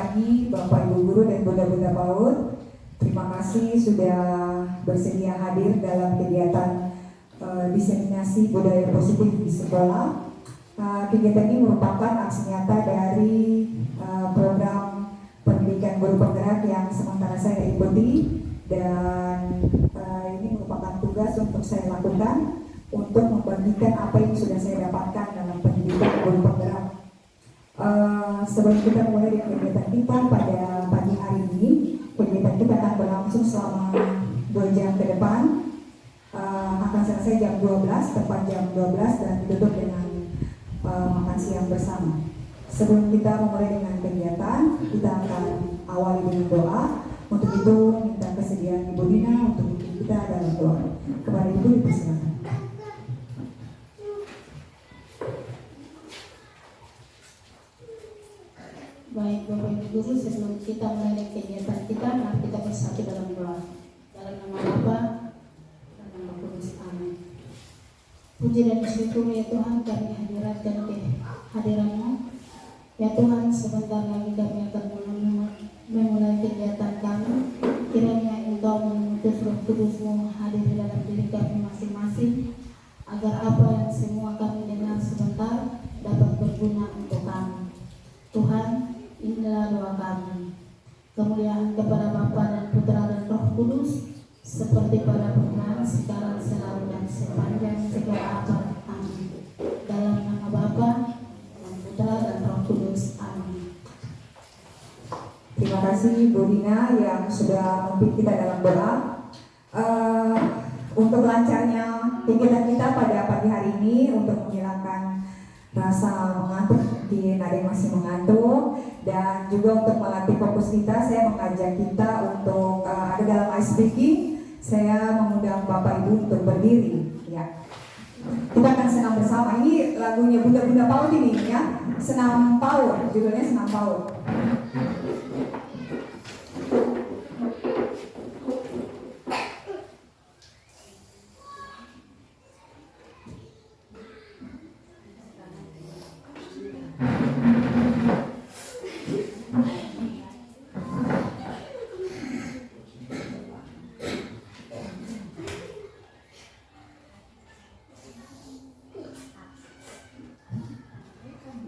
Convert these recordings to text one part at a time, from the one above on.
pagi Bapak Ibu Guru dan Bunda-Bunda PAUD. Terima kasih sudah bersedia hadir dalam kegiatan diseminasi budaya positif di sekolah. Kegiatan ini merupakan aksi nyata dari program pendidikan guru penggerak yang sementara saya ikuti, dan ini merupakan tugas untuk saya lakukan untuk membagikan apa yang sudah saya dapatkan dalam pendidikan guru penggerak. Sebelum kita mulai dengan kegiatan kita pada pagi hari ini, kegiatan kita akan berlangsung selama 2 jam ke depan. Akan selesai jam 12, tepat jam 12, dan ditutup dengan makan siang bersama. Sebelum kita memulai dengan kegiatan, kita akan awali dengan doa. Untuk itu minta kesediaan Ibu Dina untuk kita dalam doa. Kepada Ibu dipersilakan. Baik Bapak Ibu Guru, sebelum kita mulai kegiatan kita, mari kita bersatu dalam doa. Dalam nama Bapa dan Nama Kudus, amin. Puji dan syukur ya Tuhan, kami hadirkan hadirat-Mu. Ya Tuhan, sebentar lagi kami akan memulai kegiatan kami. Kiranya Engkau mengutus Roh Kudus-Mu hadir di dalam diri kami masing-masing, agar apa yang semua kami dengar sebentar dapat berguna untuk kami. Tuhan, inilah doa kami. Kemuliaan kepada Bapa dan Putra dan Roh Kudus, seperti pada permulaan, sekarang, selalu, dan sepanjang segala abad. Amin. Dalam nama Bapa dan Putra dan Roh Kudus. Amin. Terima kasih Bu Dina yang sudah memimpin kita dalam doa. Untuk lancarnya kegiatan kita pada pagi hari ini, untuk menghilangkan rasa mengantuk, mungkin ada yang masih mengantuk, dan juga untuk melatih fokus kita, saya mengajak kita untuk ada dalam ice breaking. Saya mengundang Bapak Ibu untuk berdiri, ya. Kita akan senam bersama. Ini lagunya Bunda-Bunda PAUD ini, ya. Senam PAUD, judulnya Senam PAUD.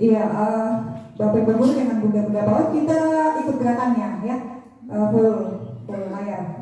Iya, Bapak Ibu Guru dengan Bunda-Bunda PAUD kita ikut gerakannya, ya, full layar.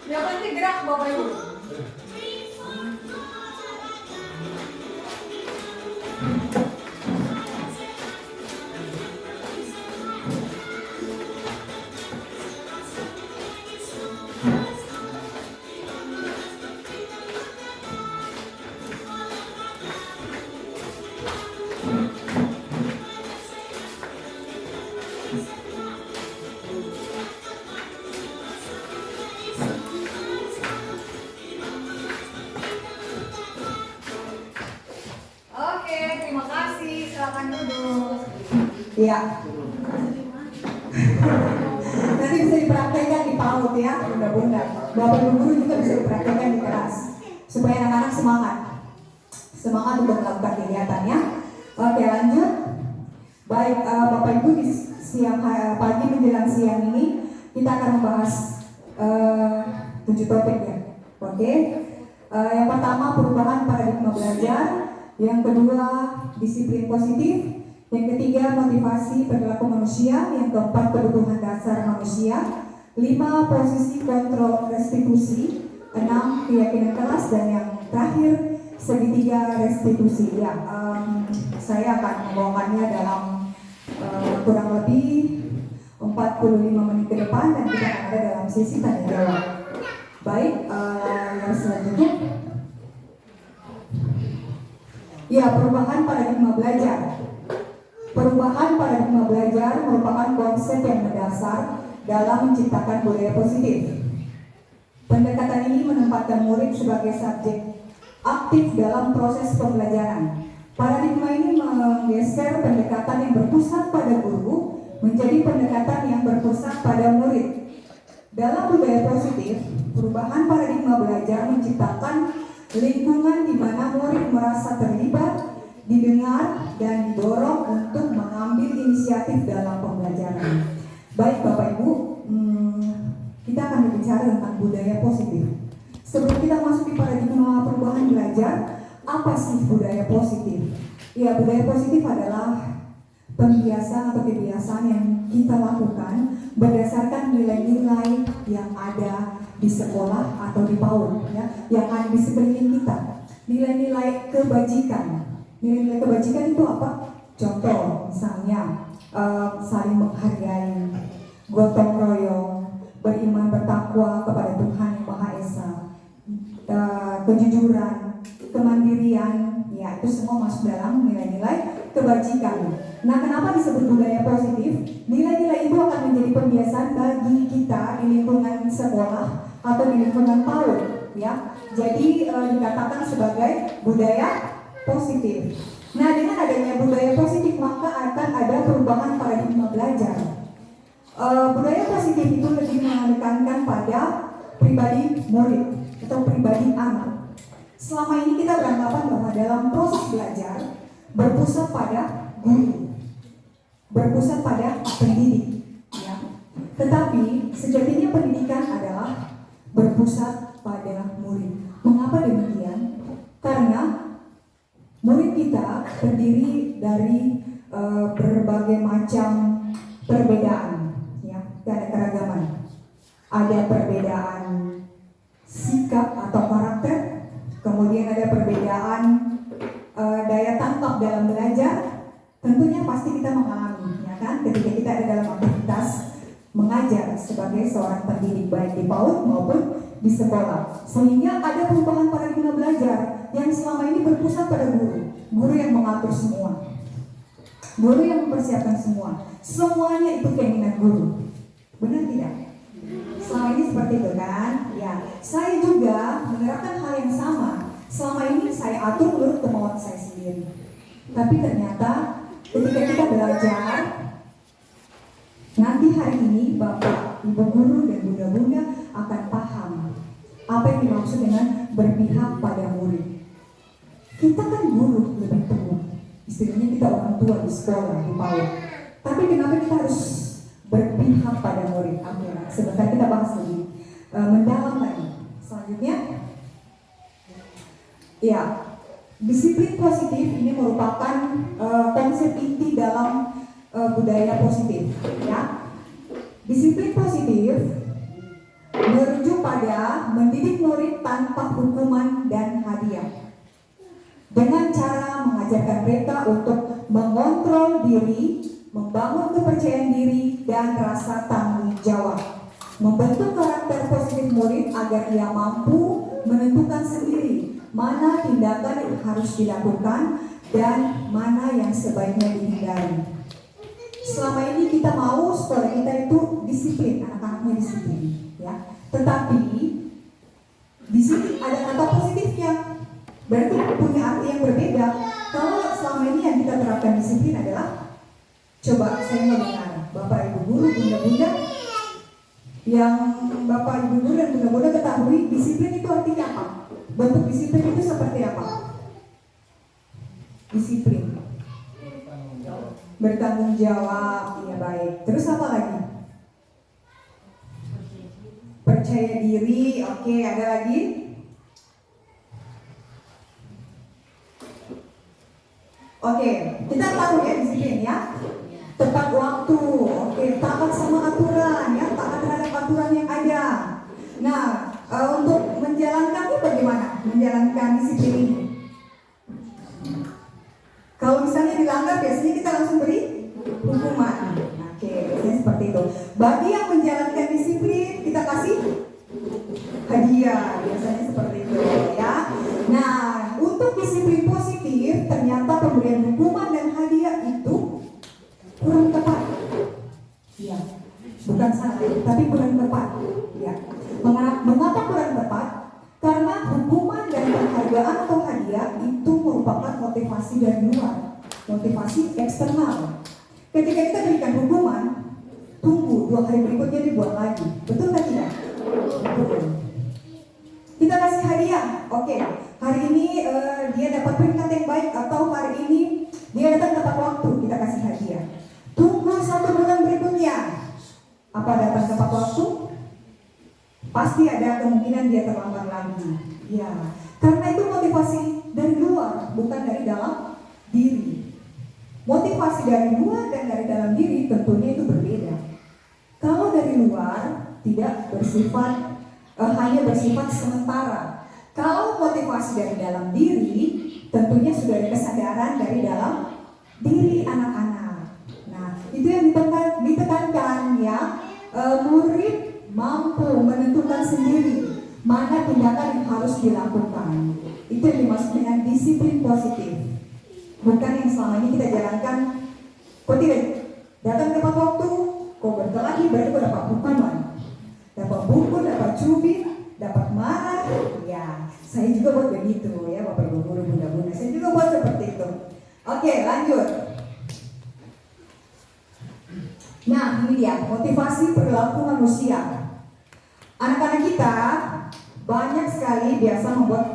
Yang penting gerak Bapak Ibu. silakan duduk. Iya. Nanti bisa dipraktekkan di PAUD ya, bunda-bunda. Bapak Ibu guru juga bisa dipraktekkan di kelas supaya anak-anak semangat untuk melakukan kegiatannya. Oke, lanjut. Baik, Bapak Ibu, di pagi menjelang siang ini kita akan membahas 7 topik ya. Oke. Yang pertama perubahan paradigma belajar, yang kedua disiplin positif, yang ketiga motivasi perilaku manusia, yang keempat kebutuhan dasar manusia, 5 posisi kontrol restitusi, 6 keyakinan kelas, dan yang terakhir segitiga restitusi. Ya, saya akan membawakannya dalam kurang lebih 45 menit ke depan dan kita akan ada dalam sesi tanya jawab. Baik, yang selanjutnya, ya, perubahan paradigma belajar. Perubahan paradigma belajar merupakan konsep yang mendasar dalam menciptakan budaya positif. Pendekatan ini menempatkan murid sebagai subjek aktif dalam proses pembelajaran. Paradigma ini menggeser pendekatan yang berpusat pada guru menjadi pendekatan yang berpusat pada murid. Dalam budaya positif, perubahan paradigma belajar menciptakan lingkungan di mana murid merasa terlibat, didengar, dan didorong untuk mengambil inisiatif dalam pembelajaran. Baik Bapak Ibu, kita akan berbicara tentang budaya positif. Sebelum kita masuk di paradigma perubahan belajar, apa sih budaya positif? Ya, budaya positif adalah pembiasaan atau kebiasaan yang kita lakukan berdasarkan nilai-nilai yang ada di sekolah atau di PAUD, ya, yang ada di sekeliling kita. Nilai-nilai kebajikan. Nilai-nilai kebajikan itu apa? Contoh, misalnya saling menghargai, gotong royong, beriman bertakwa kepada Tuhan Yang Maha Esa, kejujuran, kemandirian, ya, itu semua masuk dalam nilai-nilai kebajikan. Nah, kenapa disebut budaya positif? Nilai-nilai itu akan menjadi pembiasaan bagi kita di lingkungan sekolah atau di lingkungan PAUD, ya. Jadi dikatakan sebagai budaya positif. Nah, dengan adanya budaya positif maka akan ada perubahan paradigma belajar. Budaya positif itu lebih menekankan pada pribadi murid atau pribadi anak. Selama ini kita beranggapan bahwa dalam proses belajar berpusat pada guru, berpusat pada pendidik, ya. Tetapi sejatinya pendidikan adalah berpusat pada murid. Mengapa demikian? Karena murid kita terdiri dari berbagai macam perbedaan, ya, ada keragaman. Ada perbedaan sikap atau karakter, kemudian ada perbedaan daya tangkap dalam belajar. Tentunya pasti kita mengalami, ya kan, ketika kita ada dalam aktivitas mengajar sebagai seorang pendidik baik di PAUD maupun di sekolah. Sehingga ada perubahan paradigma belajar yang selama ini berpusat pada guru yang mengatur semua, guru yang mempersiapkan semua, semuanya itu keinginan guru. Benar tidak? Selama ini seperti itu kan? Ya, saya juga menerapkan hal yang sama. Selama ini saya atur menurut kemauan saya sendiri. Tapi ternyata ketika kita belajar, nanti hari ini Bapak, Ibu guru dan Bunda-bunda akan paham apa yang dimaksud dengan berpihak pada murid. Kita kan guru lebih tua, istilahnya kita orang tua di sekolah, di PAUD. Tapi kenapa kita harus berpihak pada murid? Oke, sebentar kita bahas lebih mendalam lagi. Selanjutnya, ya, disiplin positif ini merupakan konsep inti dalam budaya positif, ya. Disiplin positif merujuk pada mendidik murid tanpa hukuman dan hadiah, dengan cara mengajarkan mereka untuk mengontrol diri, membangun kepercayaan diri dan rasa tanggung jawab, membentuk karakter positif murid agar ia mampu menentukan sendiri mana tindakan yang harus dilakukan dan mana yang sebaiknya dihindari. Selama ini kita mau sekolah kita itu disiplin, anak-anaknya disiplin, ya. Tetapi di sini ada kata positif yang berarti punya arti yang berbeda. Kalau selama ini yang kita terapkan disiplin adalah, coba saya mau dengar Bapak Ibu guru, Bunda-bunda yang Bapak Ibu guru dan Bunda ketahui disiplin itu artinya apa? Bentuk disiplin itu seperti apa? Disiplin bertanggung jawab, ya baik. Terus apa lagi? Percaya diri, oke, ada lagi? Oke, kita tahu ya disiplin ya. Tepat waktu, oke, taat sama aturan ya, taat terhadap aturan yang ada. Nah, untuk menjalankannya bagaimana? Menjalankan disiplin ini. Kalau misalnya dilanggar, biasanya kita langsung beri hukuman. Oke, biasanya seperti itu. Bagi yang menjalankan disiplin, kita kasih hadiah, biasanya seperti itu ya. Nah, untuk disiplin positif, ternyata pemberian hukuman dan hadiah itu kurang tepat. Ya, bukan salah, tapi kurang tepat. Ya, mengapa kurang tepat? Karena hukuman dan penghargaan atau hadiah itu merupakan motivasi dari luar, motivasi eksternal. Ketika kita berikan hukuman, tunggu 2 hari berikutnya dibuat lagi. Betul tak tidak? Betul. Kita kasih hadiah, oke. Hari ini dia dapat peringkat yang baik, atau hari ini dia datang tepat waktu, kita kasih hadiah. Tunggu 1 bulan berikutnya, apa datang tepat waktu? Pasti ada kemungkinan dia terlambat lagi. Ya, karena itu motivasi dari luar, bukan dari dalam diri. Motivasi dari luar dan dari dalam diri tentunya itu berbeda. Kalau dari luar tidak bersifat hanya bersifat sementara. Kalau motivasi dari dalam diri, tentunya sudah ada kesadaran dari dalam diri anak-anak. Nah, itu yang ditekankan ya. Murid mampu menentukan sendiri mana tindakan yang harus dilakukan. Itu yang dimaksud dengan disiplin positif. Bukan yang selama ini kita jalankan, kok tidak datang tepat waktu, kok berkelahi, berarti kok dapat hukuman, dapat buku, dapat cubit, dapat marah. Ya, saya juga buat begitu ya, Bapak Ibu guru, Bunda-bunda, saya juga buat seperti itu. Oke, lanjut. Nah, ini dia motivasi perilaku manusia. Anak-anak kita banyak sekali biasa membuat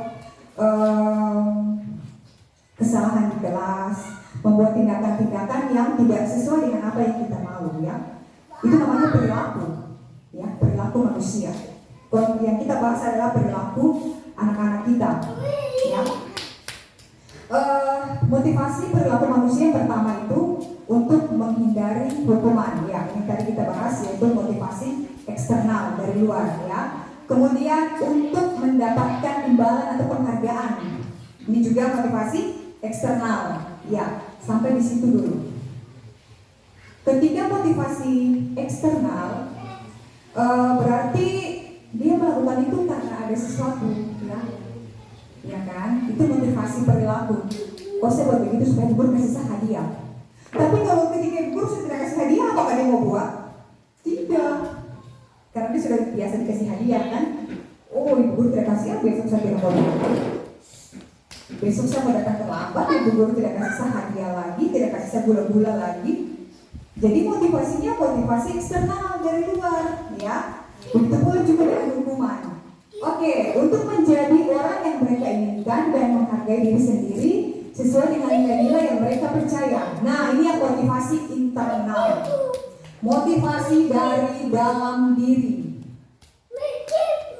kesalahan di kelas, membuat tindakan-tindakan yang tidak sesuai dengan apa yang kita mau ya. Itu namanya perilaku, ya, perilaku manusia. Kalau yang kita bahas adalah perilaku anak-anak kita, ya. Motivasi perilaku manusia yang pertama itu untuk menghindari hukuman, ya. Ini tadi kita bahas yaitu motivasi eksternal dari luar, ya. Kemudian untuk mendapatkan imbalan atau penghargaan, ini juga motivasi eksternal, ya. Sampai di situ dulu. Ketika motivasi eksternal, berarti dia melakukan itu karena ada sesuatu, ya kan? Itu motivasi perilaku. Kok saya buat begitu supaya guru kasih saya hadiah. Tapi kalau ketika guru sudah tidak kasih hadiah, apakah dia mau buat? Tidak, karena dia sudah biasa dikasih hadiah kan? Oh, ibu guru tidak kasih, besok saya tidak mau buat. Besok saya mau datang terlambat, ibu guru tidak kasih saya hadiah lagi, tidak kasih saya gula-gula lagi. Jadi motivasinya motivasi eksternal dari luar, ya. Begitu pula juga dengan hukuman. Oke, untuk menjadi orang yang mereka inginkan dan menghargai diri sendiri sesuai dengan nilai-nilai yang mereka percaya. Nah, ini yang motivasi internal. Motivasi dari dalam diri.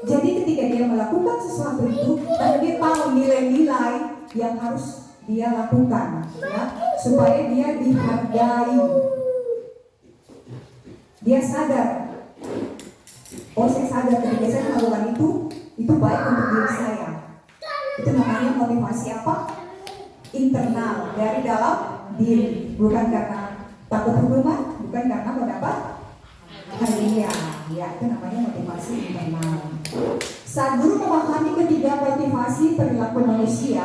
Jadi ketika dia melakukan sesuatu itu, dia tahu nilai-nilai yang harus dia lakukan, ya, supaya dia dihargai. Dia sadar, oh saya sadar ketika saya melakukan itu baik untuk diri saya. Itu namanya motivasi apa? Internal, dari dalam diri, bukan karena takut hukuman, bukan karena mendapat hadiah. Ya, itu namanya motivasi internal. Saat guru memahami ketiga motivasi perilaku manusia,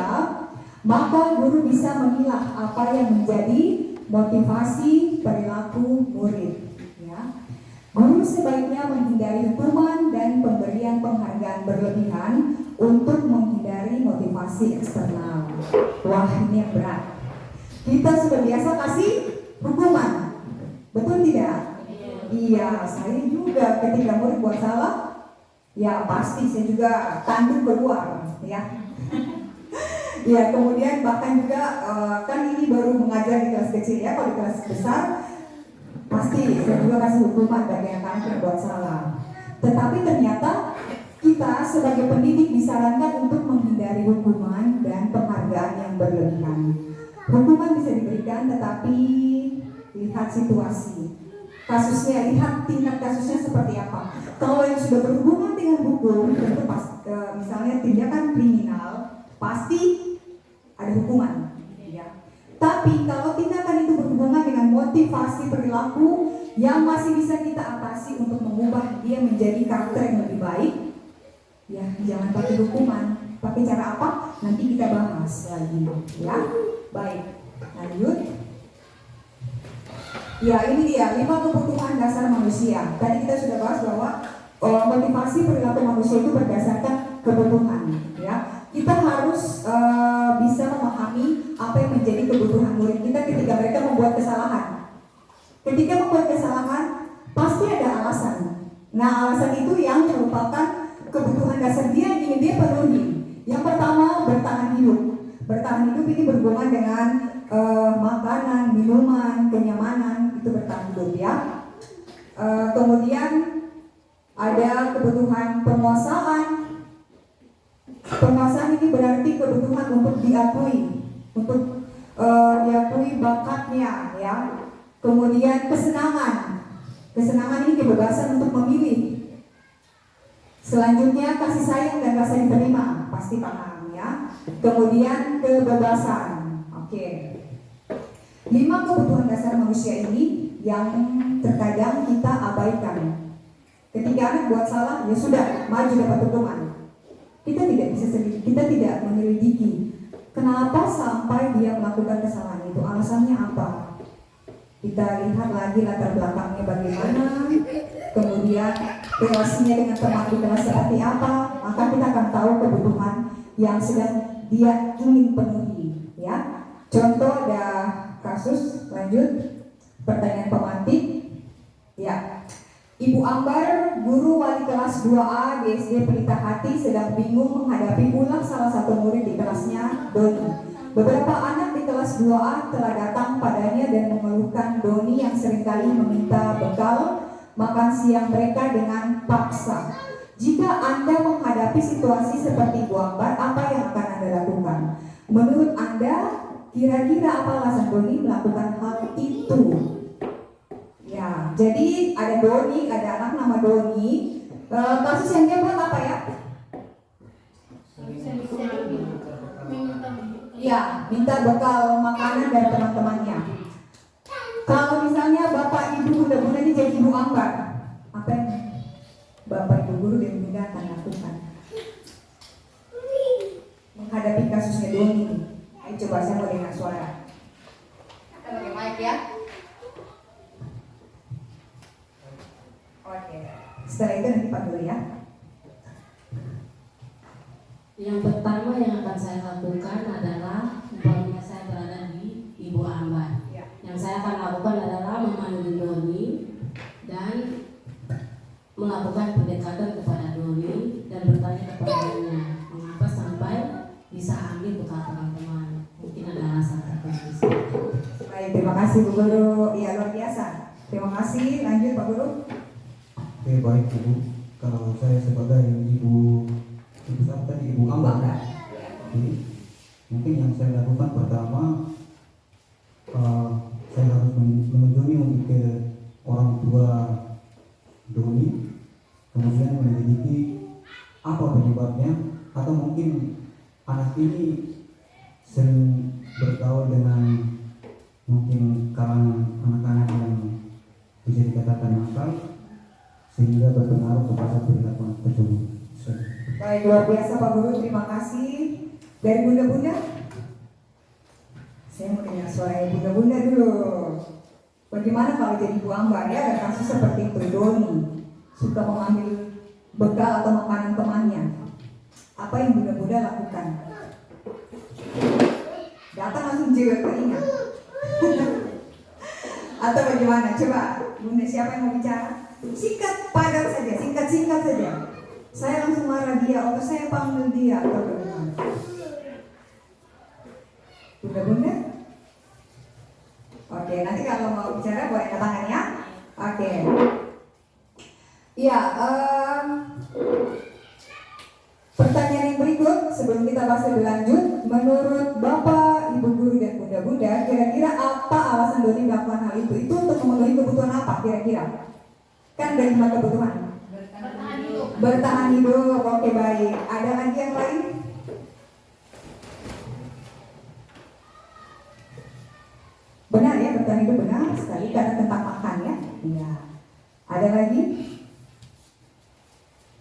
maka guru bisa memilah apa yang menjadi motivasi perilaku murid. Guru sebaiknya menghindari hukuman dan pemberian penghargaan berlebihan untuk menghindari motivasi eksternal. Wah, ini yang berat. Kita sudah biasa kasih hukuman, betul tidak? Iya, saya juga ketika murid buat salah, Ya pasti saya juga tanduk keluar ya. Ya kemudian bahkan juga kan ini baru mengajar di kelas kecil ya, kalau di kelas besar pasti saya juga kasih hukuman bagi anak-anak yang buat salah. Tetapi ternyata kita sebagai pendidik disarankan untuk menghindari hukuman dan penghargaan yang berlebihan. Hukuman bisa diberikan tetapi lihat situasi. Kasusnya, lihat tingkat kasusnya seperti apa. Kalau yang sudah berhubungan dengan hukum, tentu misalnya tindakan kriminal, pasti ada hukuman. Ya. Tapi kalau tindakan itu berhubungan dengan motivasi perilaku yang masih bisa kita atasi untuk mengubah dia menjadi karakter yang lebih baik, ya jangan pakai hukuman. Pakai cara apa? Nanti kita bahas lagi. Ya, baik. Lanjut. Ya ini dia 5 kebutuhan dasar manusia. Tadi kita sudah bahas bahwa motivasi perilaku manusia itu berdasarkan kebutuhan. Ya, kita harus bisa memahami apa yang menjadi kebutuhan murid kita ketika mereka membuat kesalahan. Ketika membuat kesalahan pasti ada alasan. Nah alasan itu yang merupakan kebutuhan dasar dia yang ingin dia penuhi. Yang pertama bertahan hidup. Bertahan hidup ini berhubungan dengan makanan, minuman, kenyamanan, itu bertahan hidup ya. Kemudian ada kebutuhan penguasaan. Penguasaan ini berarti kebutuhan untuk diakui, diakui bakatnya ya. Kemudian kesenangan. Kesenangan ini kebebasan untuk memilih. Selanjutnya kasih sayang dan rasa diterima, pasti paham ya. Kemudian kebebasan. Oke. 5 kebutuhan dasar manusia ini yang terkadang kita abaikan. Ketika anak buat salah, ya sudah, maju dapat hukuman. Kita tidak bisa sendiri, kita tidak menyelidiki kenapa sampai dia melakukan kesalahan itu, alasannya apa. Kita lihat lagi latar belakangnya bagaimana, kemudian relasinya dengan teman di kelas seperti apa, maka kita akan tahu kebutuhan yang sedang dia ingin penuhi ya. Contoh ada kasus, lanjut pertanyaan pemantik ya. Ibu Ambar, guru wali kelas 2A di SD Pelita Hati, sedang bingung menghadapi ulah salah satu murid di kelasnya, Doni. Beberapa anak di kelas 2A telah datang padanya dan mengeluhkan Doni yang seringkali meminta bekal makan siang mereka dengan paksa. Jika Anda menghadapi situasi seperti Ibu Ambar, apa yang akan Anda lakukan? Menurut Anda, kira-kira apa alasan Doni melakukan hal itu? Ya, jadi ada Doni, ada anak nama Doni. Kasus yang dia buat apa ya? Ya, minta bekal makanan dari teman-temannya. Kalau misalnya bapak ibu bunda-bunda ini jadi Ibu Ambar, apa yang bapak ibu guru dan bunda akan lakukan menghadapi kasusnya Doni? Ayo coba saya mau dengar suara. Kita pakai mic ya. Oke. Setelah itu nanti Pak dulu ya. Yang pertama yang akan saya lakukan adalah umpamanya saya berada di Ibu Ambar. Ya. Yang saya akan lakukan adalah memanggil Doni dan melakukan pendekatan kepada Doni dan bertanya kepadanya mengapa sampai bisa ambil bekal teman-teman. Mungkin ada alasan tertentu. Baik, terima kasih Bu Guru. Iya, luar biasa. Terima kasih. Lanjut Pak Guru. Oke, baik Ibu. Kalau saya sebagai Ibu siapa tadi, Ibu Ambar. Jadi, mungkin yang saya lakukan pertama, saya harus mengunjungi mungkin ke orang tua Doni, kemudian menyelidiki apa penyebabnya, atau mungkin anak ini sering bergaul dengan mungkin kalangan anak-anak yang bisa dikatakan nakal, sehingga berpengaruh kepada perilaku tersebut. Baik, luar biasa Pak Guru, terima kasih. Dari bunda-bunda, saya mau dengar suara bunda-bunda dulu. Bagaimana kalau jadi Bu Ambar ya, ada kasus seperti itu, Doni suka mengambil bekal atau makanan temannya. Apa yang bunda-bunda lakukan? Datang langsung jiwa teringat. Atau bagaimana? Coba bunda, siapa yang mau bicara? Singkat, padat saja, singkat saja. Saya langsung marah dia, atau saya panggil dia, atau bagaimana? Bunda-bunda? Oke, nanti kalau mau bicara boleh angkat tangan ya. Oke. Ya, pertanyaan yang berikut sebelum kita bahas lebih lanjut, menurut Bapak, Ibu guru dan Bunda-bunda, kira-kira apa alasan Doni melakukan hal itu? Itu untuk memenuhi kebutuhan apa kira-kira? Kan ada 5 kebutuhan. Bertahan hidup. Bertahan hidup, oke baik. Ada lagi yang lain? Benar ya, bertahan hidup benar sekali karena tentang makan ya. Iya. Ada lagi?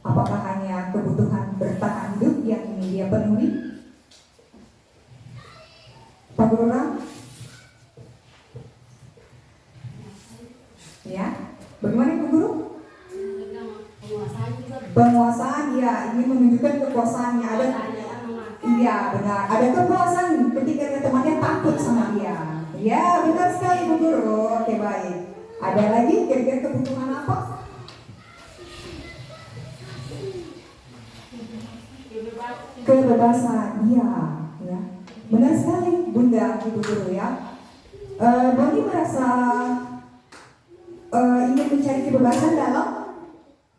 Apakah hanya kebutuhan bertahan hidup yang ingin dia penuhi? Pak Guru Ram? Ya. Bagaimana Ibu Guru? Penguasaan juga. Penguasaan ya, ini menunjukkan kekuasaannya. Ada, iya benar. Ada kepuasan ketika temannya takut sama dia. Ya benar sekali Bu Guru. Oke baik. Ada lagi kira-kira kebutuhan apa? Kebebasan, iya, ya. Benar sekali Bunda Ibu Guru ya. Doni merasa ingin mencari kebebasan dalam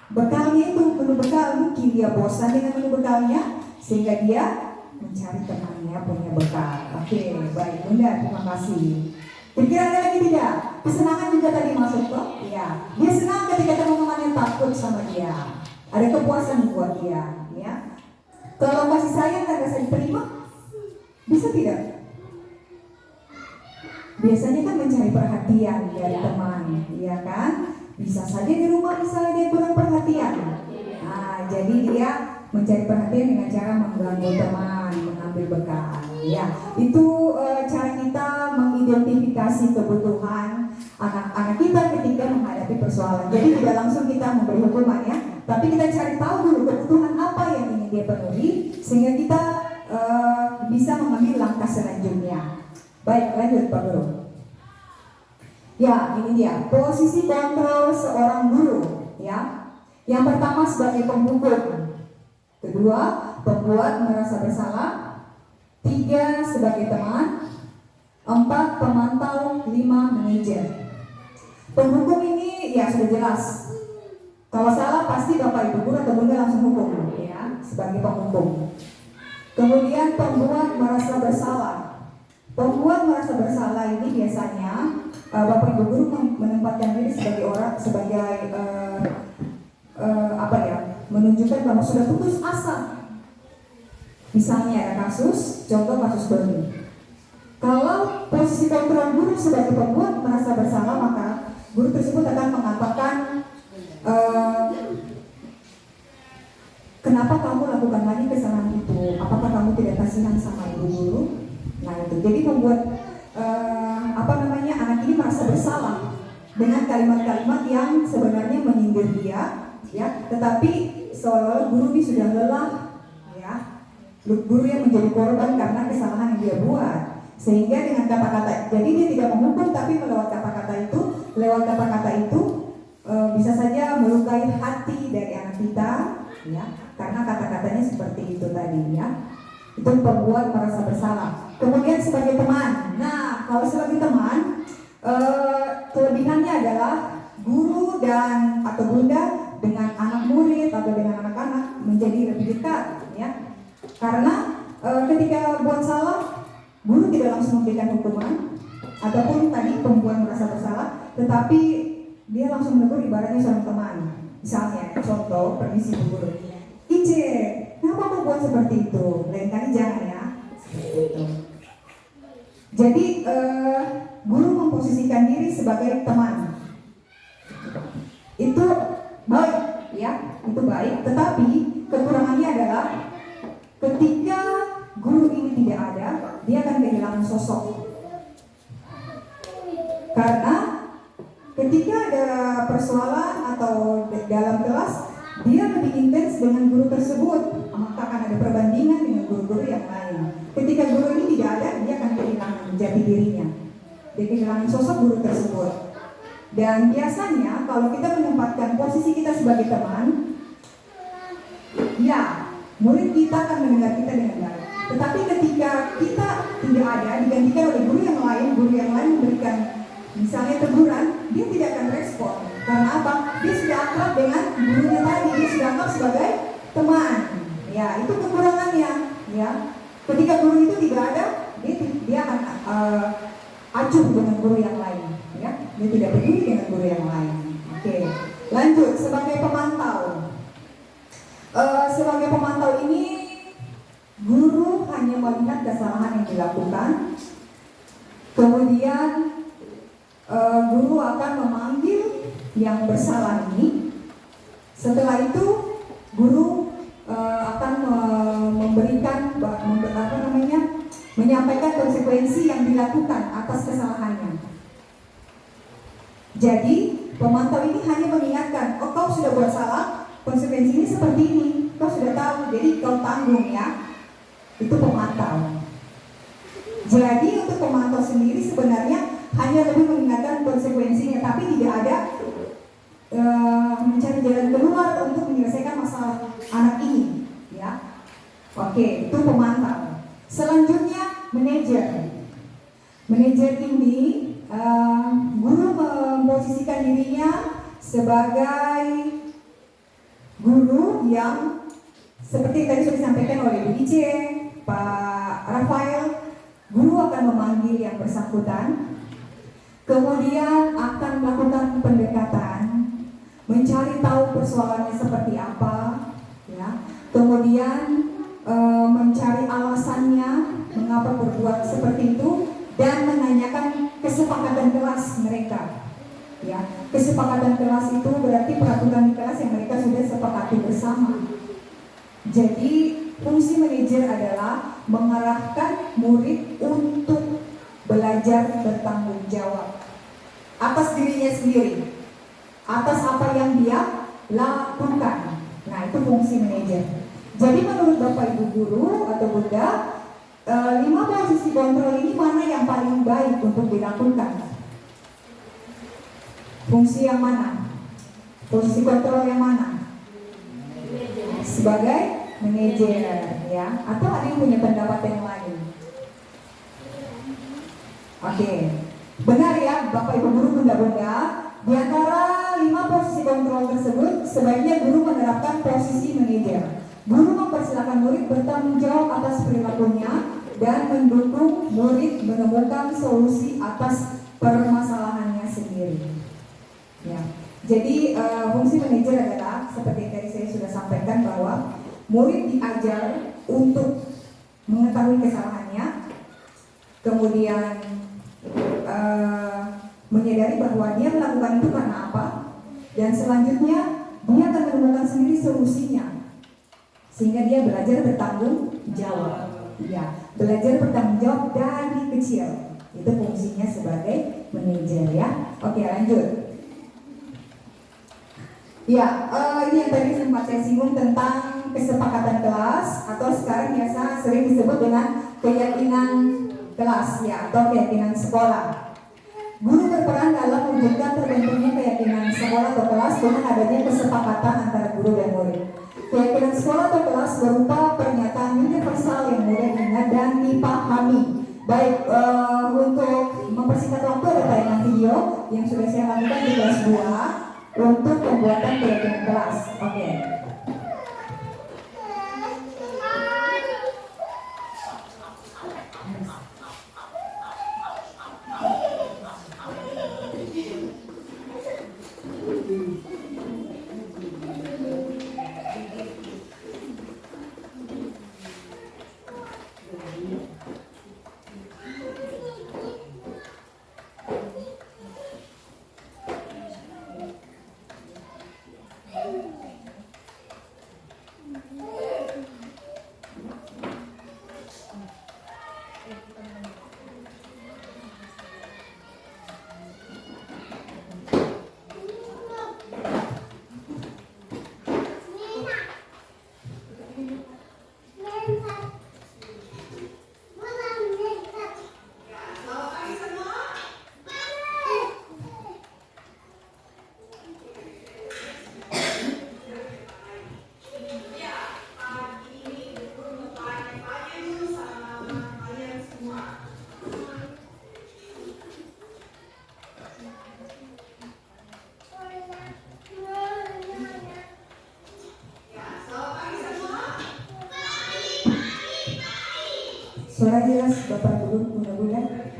bekalnya itu, menu bekal. Mungkin dia bosan dengan menu bekalnya sehingga dia mencari temannya punya bekal. Oke, baik Bunda, terima kasih. Kira-kira ada lagi tidak? Kesenangan juga tadi masuk kok? Iya. Dia senang ketika teman-temannya takut sama dia. Ada kepuasan buat dia, ya. Kalau kasih sayang dan rasa diterima, bisa tidak? Biasanya kan mencari perhatian dari teman, ya kan? Bisa saja di rumah misalnya dia kurang perhatian. Nah, jadi dia mencari perhatian dengan cara mengganggu teman, mengambil bekal. Ya, itu cara kita mengidentifikasi kebutuhan anak-anak kita ketika menghadapi persoalan. Jadi tidak langsung kita memberi hukuman ya, tapi kita cari tahu dulu kebutuhan apa yang ingin dia penuhi sehingga kita bisa mengambil langkah selanjutnya. Baik, lanjut Pak Guru. Ya, ini dia posisi kontrol seorang guru. Ya, yang pertama sebagai penghukum, kedua pembuat merasa bersalah, 3 sebagai teman, 4 pemantau, 5 manajer. Penghukum ini ya sudah jelas. Kalau salah pasti Bapak Ibu guru atau Bunda langsung hukum ya sebagai penghukum. Kemudian pembuat merasa bersalah. Pembuat merasa bersalah ini biasanya Bapak Ibu guru menempatkan diri sebagai orang apa ya, menunjukkan bahwa sudah putus asa. Misalnya ada kasus, contoh kasus Doni. Kalau posisi kontrol guru sebagai pembuat merasa bersalah, maka guru tersebut akan mengatakan, kenapa kamu lakukan lagi kesalahan itu? Apakah kamu tidak kasihan sama ibu guru? Nah itu, jadi membuat anak ini merasa bersalah dengan kalimat-kalimat yang sebenarnya menyindir dia, ya. Tetapi seolah-olah guru ini sudah lelah, ya. Guru yang menjadi korban karena kesalahan yang dia buat. Sehingga dengan kata-kata, jadi dia tidak menghukum, tapi lewat kata-kata itu bisa saja melukai hati dari anak kita, ya. Karena kata-katanya seperti itu tadi, ya. Itu pembuat merasa bersalah. Kemudian sebagai teman, nah kalau sebagai teman kelebihannya adalah guru dan atau bunda dengan anak murid atau dengan anak-anak menjadi lebih dekat, ya. Karena ketika buat salah, guru tidak langsung memberikan hukuman ataupun tadi pembuat merasa bersalah, tetapi dia langsung menegur ibaratnya seorang teman. Misalnya contoh, permisi Bu guru, Ice, kenapa kamu buat seperti itu? Lain kali jangan ya. Seperti itu. Jadi guru memposisikan diri sebagai teman. Itu baik, ya, itu baik. Tetapi kekurangannya adalah ketika guru ini tidak ada, dia akan kehilangan sosok. Karena ketika ada persoalan atau dalam kelas, dia lebih intens dengan guru tersebut, maka akan ada perbandingan dengan guru-guru yang lain. Ketika guru ini tidak ada, dia akan kehilangan jati dirinya. Dia kehilangan sosok guru tersebut. Dan biasanya kalau kita menempatkan posisi kita sebagai teman, murid kita akan mendengar kita dengan baik. Tetapi ketika kita tidak ada, digantikan oleh guru yang lain memberikan misalnya teguran, dia tidak akan respon. Karena apa? Dia sudah akrab dengan gurunya tadi, dia sudah anggap sebagai teman. Ya, itu kekurangannya. Ya, ketika guru itu tidak ada, dia akan acuh dengan guru yang lain. Ya, dia tidak peduli dengan guru yang lain. Oke, lanjut sebagai pemantau. Sebagai pemantau ini, guru hanya melihat kesalahan yang dilakukan. Kemudian guru akan memanggil yang bersalah ini. Setelah itu guru akan memberikan menyampaikan konsekuensi yang dilakukan atas kesalahannya. Jadi pemantau ini hanya mengingatkan, oh kau sudah buat salah, konsekuensinya seperti ini, kau sudah tahu, jadi kau tanggung ya. Itu pemantau. Jadi untuk pemantau sendiri sebenarnya hanya lebih mengingatkan konsekuensinya, tapi tidak ada mencari jalan keluar untuk menyelesaikan masalah anak ini, ya. Oke, itu pemantau. Selanjutnya manajer. Manajer ini guru memposisikan dirinya sebagai guru yang seperti tadi sudah disampaikan oleh Bu IC, Pak Rafael. Guru akan memanggil yang bersangkutan, kemudian akan melakukan pendekatan, mencari tahu persoalannya seperti apa, ya. Kemudian mencari alasannya mengapa berbuat seperti itu dan menanyakan kesepakatan kelas mereka. Ya, kesepakatan kelas itu berarti peraturan di kelas yang mereka sudah sepakati bersama. Jadi fungsi manajer adalah mengarahkan murid untuk belajar bertanggung jawab atas dirinya sendiri, atas apa yang dia lakukan. Nah, itu fungsi manajer. Jadi menurut Bapak Ibu Guru atau Bunda, 5 posisi kontrol ini mana yang paling baik untuk dilakukan? Fungsi yang mana? Posisi kontrol yang mana? Sebagai manajer, ya. Atau ada yang punya pendapat yang lain? Oke, benar ya Bapak Ibu Guru Bunda-Bunda. Di antara 5 posisi kontrol tersebut, sebaiknya guru menerapkan posisi manajer. Guru mempersilakan murid bertanggung jawab atas perilakunya dan mendukung murid menemukan solusi atas permasalahannya sendiri. Ya, jadi fungsi manajer adalah seperti yang tadi saya sudah sampaikan bahwa murid diajar untuk mengetahui kesalahannya, kemudian menyadari bahwa dia melakukan itu karena apa, dan selanjutnya dia akan menemukan sendiri solusinya, sehingga dia belajar bertanggung jawab. Ya, belajar bertanggung jawab dari kecil. Itu fungsinya sebagai manajer ya. Oke, lanjut. Ya, ini yang tadi sempat saya singgung tentang kesepakatan kelas atau sekarang biasa sering disebut dengan keyakinan kelas ya, atau keyakinan sekolah. Guru berperan dalam mewujudkan terbentuknya keyakinan sekolah atau kelas dengan adanya kesepakatan antara guru dan murid. Keyakinan sekolah atau kelas berupa pernyataan universal yang mudah diingat dan dipahami. Baik, untuk mempersingkat waktu ada tayangan video yang sudah saya lakukan di kelas 2 untuk pembuatan keyakinan kelas. Oke. Suara jelas Bapak Guru, mudah-mudahan.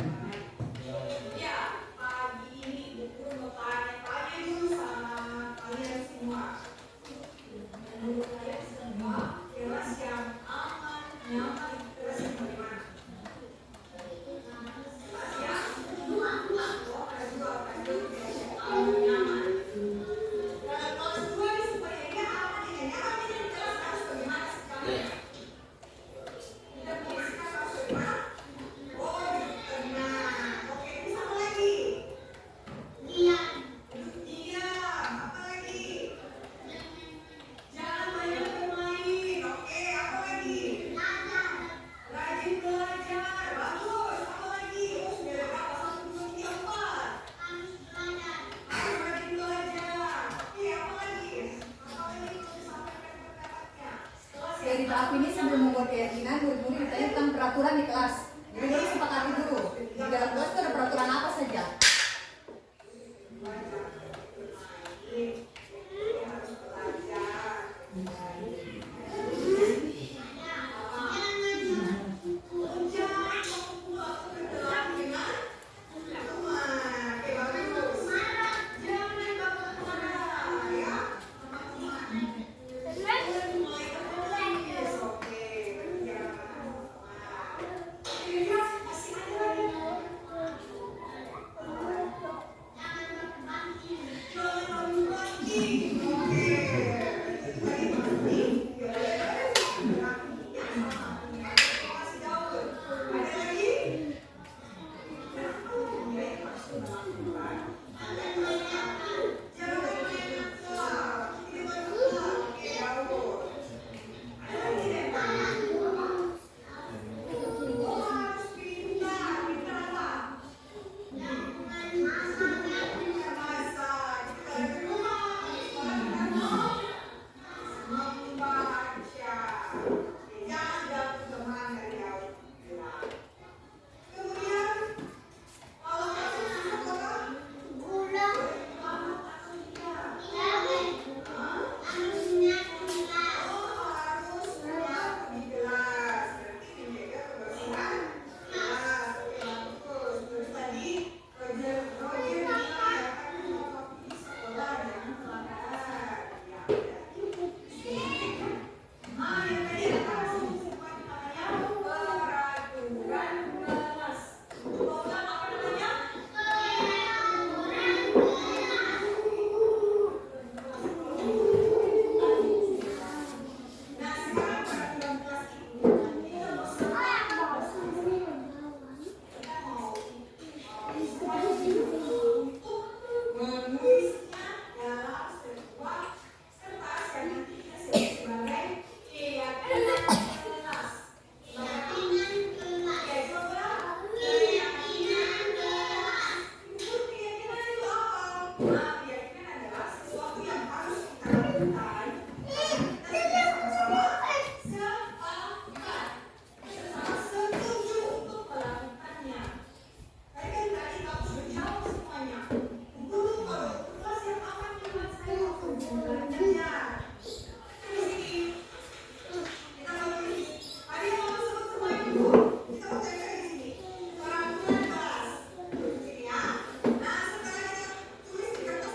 Ya, pagi ini Guru mau tanya dulu sama kalian semua. Menurut kalian semua, kelas yang aman, nyaman, kelas yang bagaimana? Kelas yang aman, nyaman. Kelas 2 ini supaya dia aman, dia nyaman, dia di kelas harus bagaimana sih kalian? Kita punya sikap harus bagaimana? Oh, tenang. Oke, terus apa lagi? Diam. Apa lagi? Jangan banyak bermain. Oke, apa lagi? Rajin belajar. Bagus. Apa lagi? Oh, sudah ada berapa? 1, 2, 3, 4. Harus rajin belajar. Oke, apa lagi? Apa lagi yang mau disampaikan pendapatnya? Kelas yang Dari tahap ini sebelum membuat keyakinan, murid-murid ditanya tentang peraturan di kelas. Jadi murid sepakati dulu. Di dalam kelas itu ada peraturan apa saja? Nah, sekarang kita tulis di kertas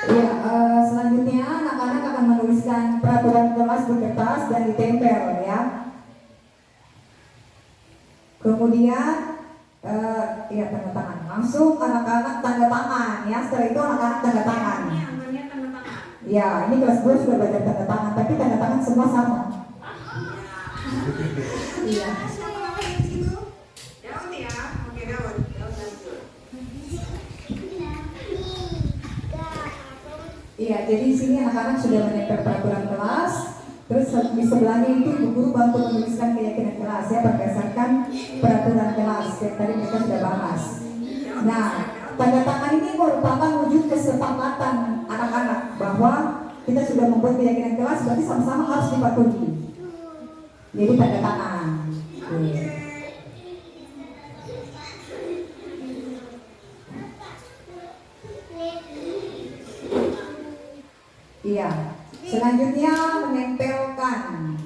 Ya, selanjutnya anak-anak akan menuliskan peraturan kelas di kertas dan ditempel ya. Kemudian ya tanda tangan. Langsung anak-anak tanda tangan ya. Setelah itu anak-anak tanda tangan. Ya, ini kelas 2 sudah belajar tanda tangan, tapi tanda tangan semua sama. Iya. Daun ya, oke daun. Iya, jadi di sini anak-anak sudah menempel peraturan kelas. Terus di sebelahnya itu ibu guru bantu menuliskan keyakinan kelas ya berdasarkan peraturan kelas yang tadi mereka sudah bahas. Nah, tanda tangan ini merupakan wujud kesepakatan anak-anak bahwa kita sudah membuat keyakinan kelas, berarti sama-sama harus dipatuhi. Jadi tanda tangan. Iya. Selanjutnya menempelkan.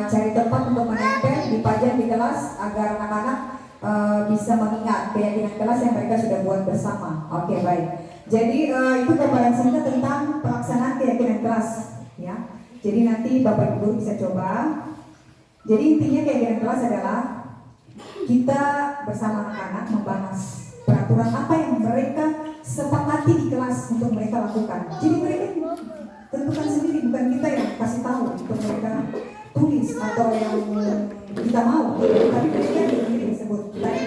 Cari tempat untuk menempel, dipajang di kelas agar anak-anak bisa mengingat keyakinan kelas yang mereka sudah buat bersama. Oke, baik. Jadi itu gambaran singkat tentang pelaksanaan keyakinan kelas, ya. Jadi nanti Bapak Ibu bisa coba. Jadi intinya keyakinan kelas adalah kita bersama anak-anak membahas peraturan apa yang mereka sepakati di kelas untuk mereka lakukan. Jadi mereka tentukan sendiri, bukan kita yang kasih tahu untuk mereka tulis atau yang kita mau. Tapi mereka yang disebut tadi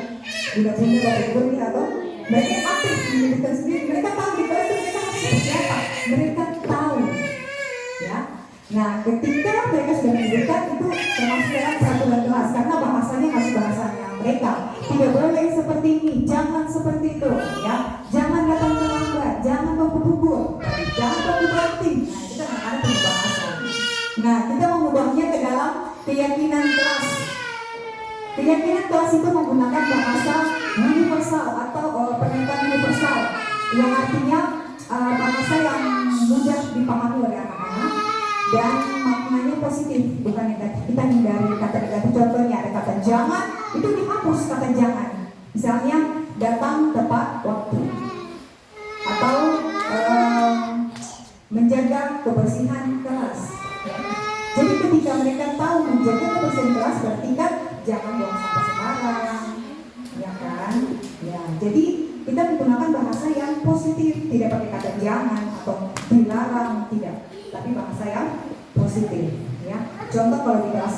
udah punya Bapak Ibu atau mereka aktif menentukan sendiri. Mereka tahu di kelas itu mereka harus seperti apa. Mereka tahu, ya. Nah, ketika mereka sudah menunjukkan itu termasuk dalam peraturan kelas karena bahasanya masih bahasanya mereka. Tidak boleh seperti ini, jangan seperti itu, ya. Jangan datang terlambat, jangan membubur, jangan berarti. Nah, itu kan anak-anak punya bahasa. Nah, kita mengubahnya ke dalam keyakinan kelas. Keyakinan kelas itu menggunakan bahasa universal atau penempatan universal, yang artinya bahasa yang mudah dipahami oleh anak-anak dan maknanya positif, bukan negatif. Kita hindari kata negatif. Contohnya ada kata jangan, itu dihapus kata jangan. Misalnya datang tepat waktu atau menjaga kebersihan kelas. Jadi ketika mereka tahu menjaga kebersihan kelas berarti kan jangan buang sampah sembarang, ya kan? Ya, jadi kita menggunakan bahasa yang positif, tidak pakai kata jangan atau dilarang, tidak, tapi bahasa yang positif, ya. Contoh kalau di kelas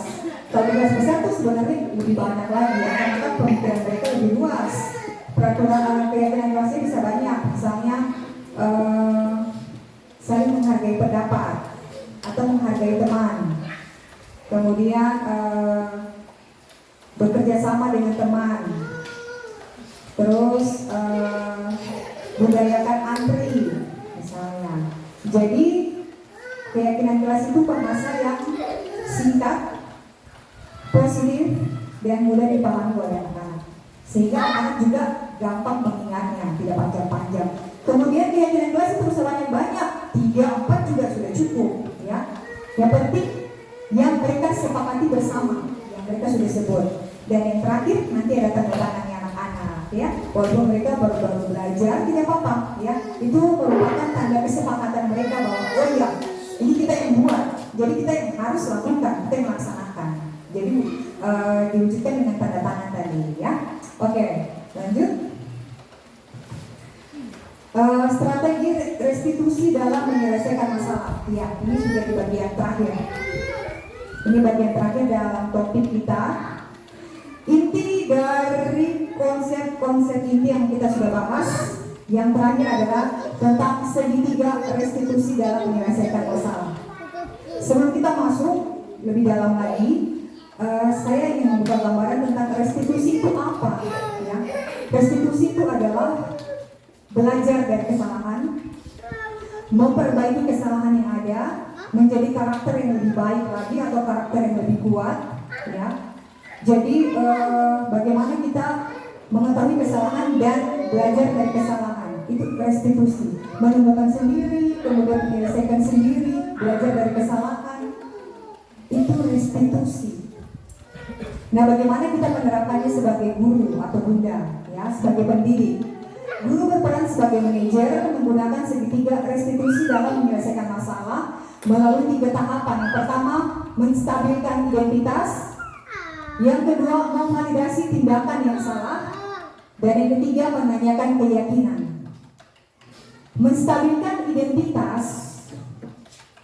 besar tuh sebenarnya lebih banyak lagi, ya, karena kan pemikiran mereka lebih luas. Peraturan keyakinan kelasnya bisa banyak, misalnya saling menghargai pendapat atau menghargai teman, kemudian bekerja sama dengan teman, terus budayakan antri misalnya. Jadi keyakinan kelas itu bahasa yang singkat, positif, dan mudah dipahami oleh anak-anak, sehingga anak juga gampang mengingatnya, tidak panjang-panjang. Kemudian keyakinan kelas itu bisa banyak, 3-4 juga sudah cukup, ya. Yang penting yang mereka sepakati bersama, yang mereka sudah sebut. Dan yang terakhir nanti ada tanda tangannya anak-anak, ya. Walaupun mereka baru-baru belajar tidak apa-apa, ya. Itu merupakan tanda kesepakatan mereka bahwa oh iya, ini kita yang buat, jadi kita yang harus lakukan, kita yang melaksanakan. Jadi diwujudkan dengan tanda tangan tadi ya. Oke, lanjut. Strategi restitusi dalam menyelesaikan masalah. Ya, ini sudah di bagian terakhir. Ini bagian terakhir dalam topik kita. Inti dari konsep-konsep inti yang kita sudah bahas, yang terakhir adalah tentang segitiga restitusi dalam menyelesaikan masalah. Sebelum kita masuk lebih dalam lagi, saya ingin membuka gambaran tentang restitusi itu apa. Ya. Restitusi itu adalah belajar dari kesalahan, memperbaiki kesalahan yang ada, menjadi karakter yang lebih baik lagi atau karakter yang lebih kuat. Ya. Jadi bagaimana kita mengetahui kesalahan dan belajar dari kesalahan, itu restitusi. Menemukan sendiri, kemudian menyelesaikan sendiri, belajar dari kesalahan, itu restitusi. Nah, bagaimana kita menerapkannya sebagai guru atau bunda, ya, sebagai pendidik? Guru berperan sebagai manajer menggunakan segitiga restitusi dalam menyelesaikan masalah melalui 3 tahapan. Yang pertama, menstabilkan identitas. Yang kedua, memvalidasi tindakan yang salah. Dan yang ketiga, menanyakan keyakinan. Menstabilkan identitas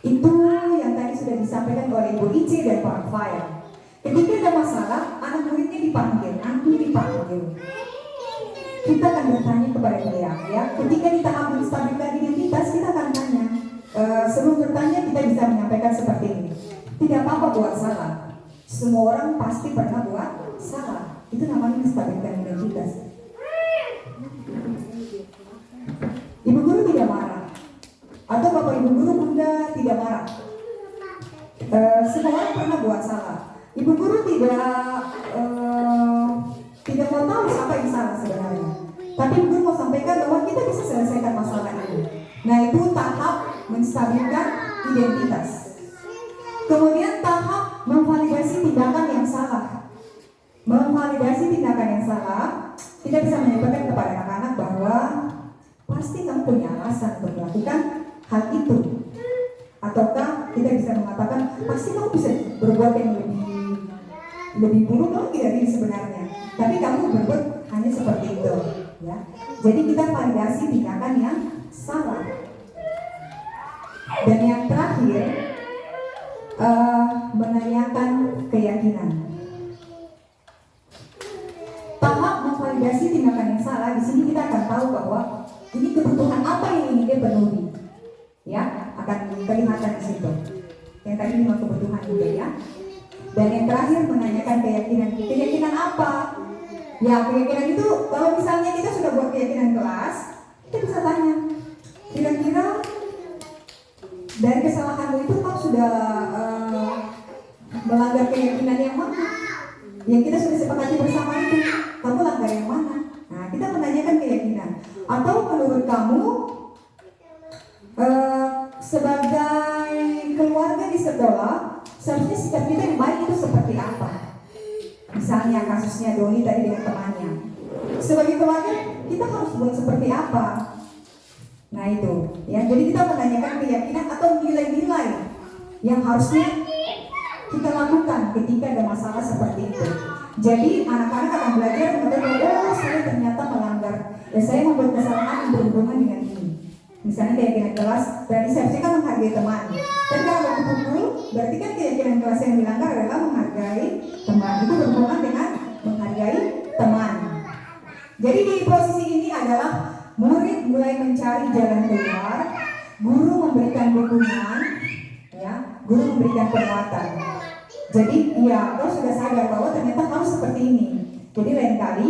itu yang tadi sudah disampaikan oleh Ibu Ice dan Pak Fail. Ketika ada masalah, anak muridnya dipanggil, aku dipanggil. Kita akan bertanya kepada dia, ya. Ketika di tahap menstabilkan identitas, kita akan tanya. Sebelum bertanya, kita bisa menyampaikan seperti ini. Tidak apa-apa buat salah. Semua orang pasti pernah buat salah. Itu namanya menstabilkan identitas. Ibu guru tidak marah, atau bapak ibu guru bunda tidak marah. Semua orang pernah buat salah. Ibu guru tidak mau tahu siapa yang salah sebenarnya. Tapi ibu guru mau sampaikan bahwa kita bisa selesaikan masalah ini. Nah, itu tahap menstabilkan identitas. Kemudian tahap memvalidasi tindakan yang salah. Memvalidasi tindakan yang salah, kita bisa menyampaikan kepada anak-anak bahwa pasti kamu punya alasan untuk melakukan hal itu. Ataukah kita bisa mengatakan pasti kamu bisa berbuat yang lebih buruk lagi dari sebenarnya. Tapi kamu berbuat hanya seperti itu, ya. Jadi kita validasi tindakan yang salah. Dan yang terakhir, menanyakan keyakinan. Tahap memvalidasi tindakan yang salah, di sini kita akan tahu bahwa ini kebutuhan apa yang ingin dia penuhi, ya, akan kelihatan di situ. Yang tadi 5 kebutuhan juga, ya. Dan yang terakhir menanyakan keyakinan. Keyakinan apa? Ya, keyakinan itu kalau misalnya kita sudah buat keyakinan kelas, kita bisa tanya, kira-kira dari kesalahanmu itu kau sudah melanggar keyakinan yang mana? Yang kita sudah sepakati bersama itu, kamu langgar yang mana? Nah, kita menanyakan keyakinan. Atau menurut kamu sebagai keluarga di sekolah, seharusnya sikap kita yang baik itu seperti apa? Misalnya kasusnya Doni tadi dengan temannya. Sebagai keluarga, kita harus buat seperti apa? Nah itu, ya. Jadi kita menanyakan keyakinan atau nilai-nilai yang harusnya kita lakukan ketika ada masalah seperti itu. Jadi anak-anak akan belajar mengetahui, oh saya ternyata melanggar, dan saya membuat kesalahan yang berhubungan dengan ini. Misalnya keyakinan kelas, tadi saya kan menghargai teman. Dan kalau aku pukul, berarti kan keyakinan kelas yang dilanggar adalah menghargai teman. Itu berhubungan dengan menghargai teman. Jadi di posisi ini adalah murid mulai mencari jalan keluar, guru memberikan dukungan, ya, guru memberikan penguatan. Jadi ya, kau sudah sadar bahwa ternyata harus seperti ini. Jadi lain kali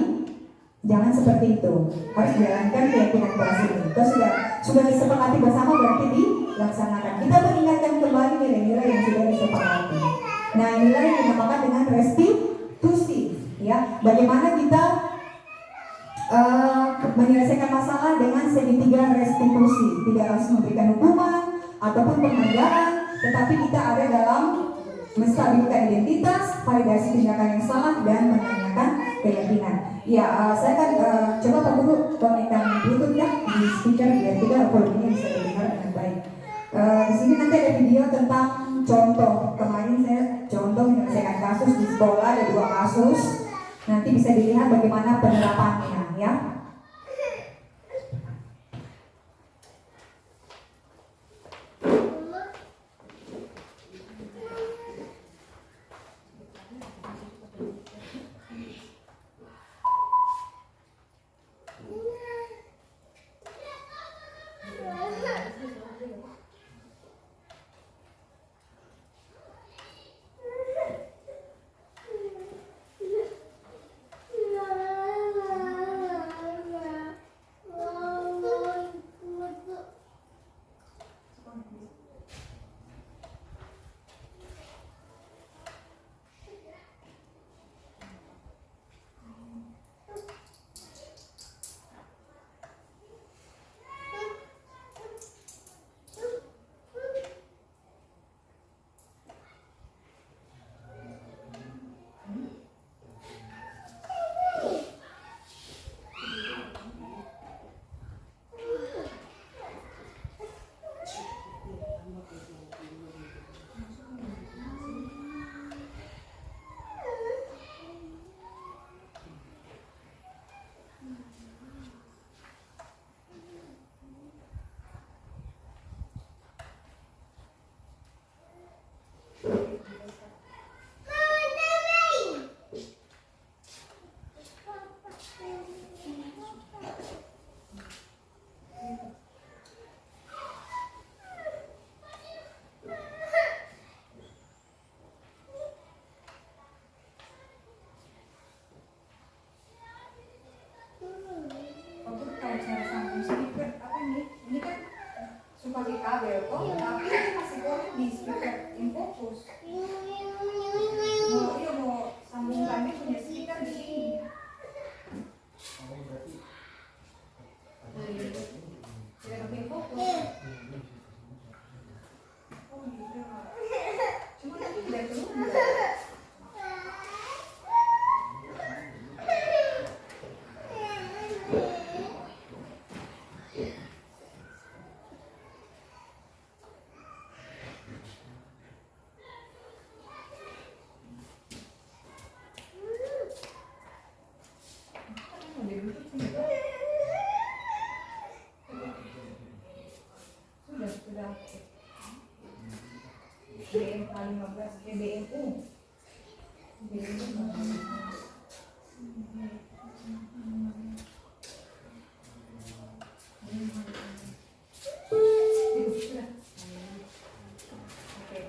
jangan seperti itu. Harus jalankan keyakinan kelas ini. Kau sudah disepakati bersama, berarti dilaksanakan. Kita mengingatkan kembali nilai-nilai yang sudah disepakati. Nah, nilai yang dinamakan dengan restitusi. Ya, bagaimana kita menyelesaikan masalah dengan segitiga restitusi. Tidak harus memberikan hukuman ataupun penghargaan, tetapi kita ada dalam menstabilkan identitas, validasi tindakan yang salah, dan menanyakan keyakinan. Ya, saya akan coba Pak Guru konekkan Bluetooth ya di speaker biar kita volumenya bisa terdengar dengan baik. Di sini nanti ada video tentang contoh. Kemarin saya contoh menyelesaikan kasus kasus di sekolah, ada 2 kasus. Nanti bisa dilihat bagaimana penerapannya ya. Waktu kalau cara sambung speaker apa nih? Ini kan cuma pakai kabel kok, tapi ini masih boleh di speaker in focus. Mau sambungkannya punya speaker di sini. Tidak pakai in focus. Oh gitu. Cuma nanti tidak keluar. Sudah. BMK 15, BMU. Oke.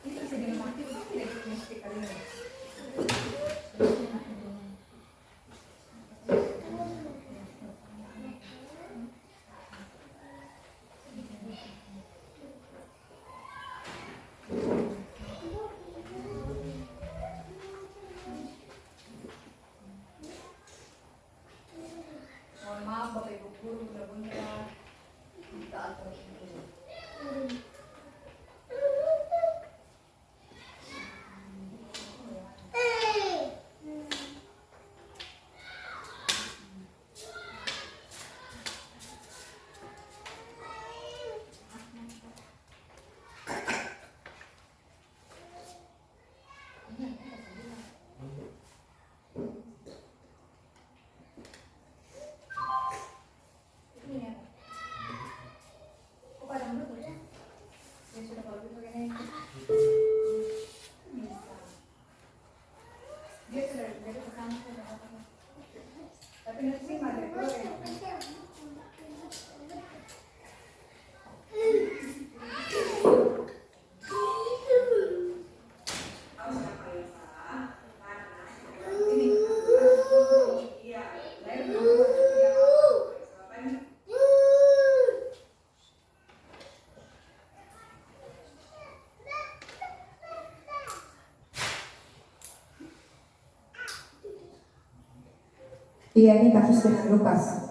Ini bisa dinikmati itu tidak punya speaker ini. Mohon maaf Bapak Ibu guru, Bunda-bunda, kita atur dulu. Iya, ini kasus dengan Lukas.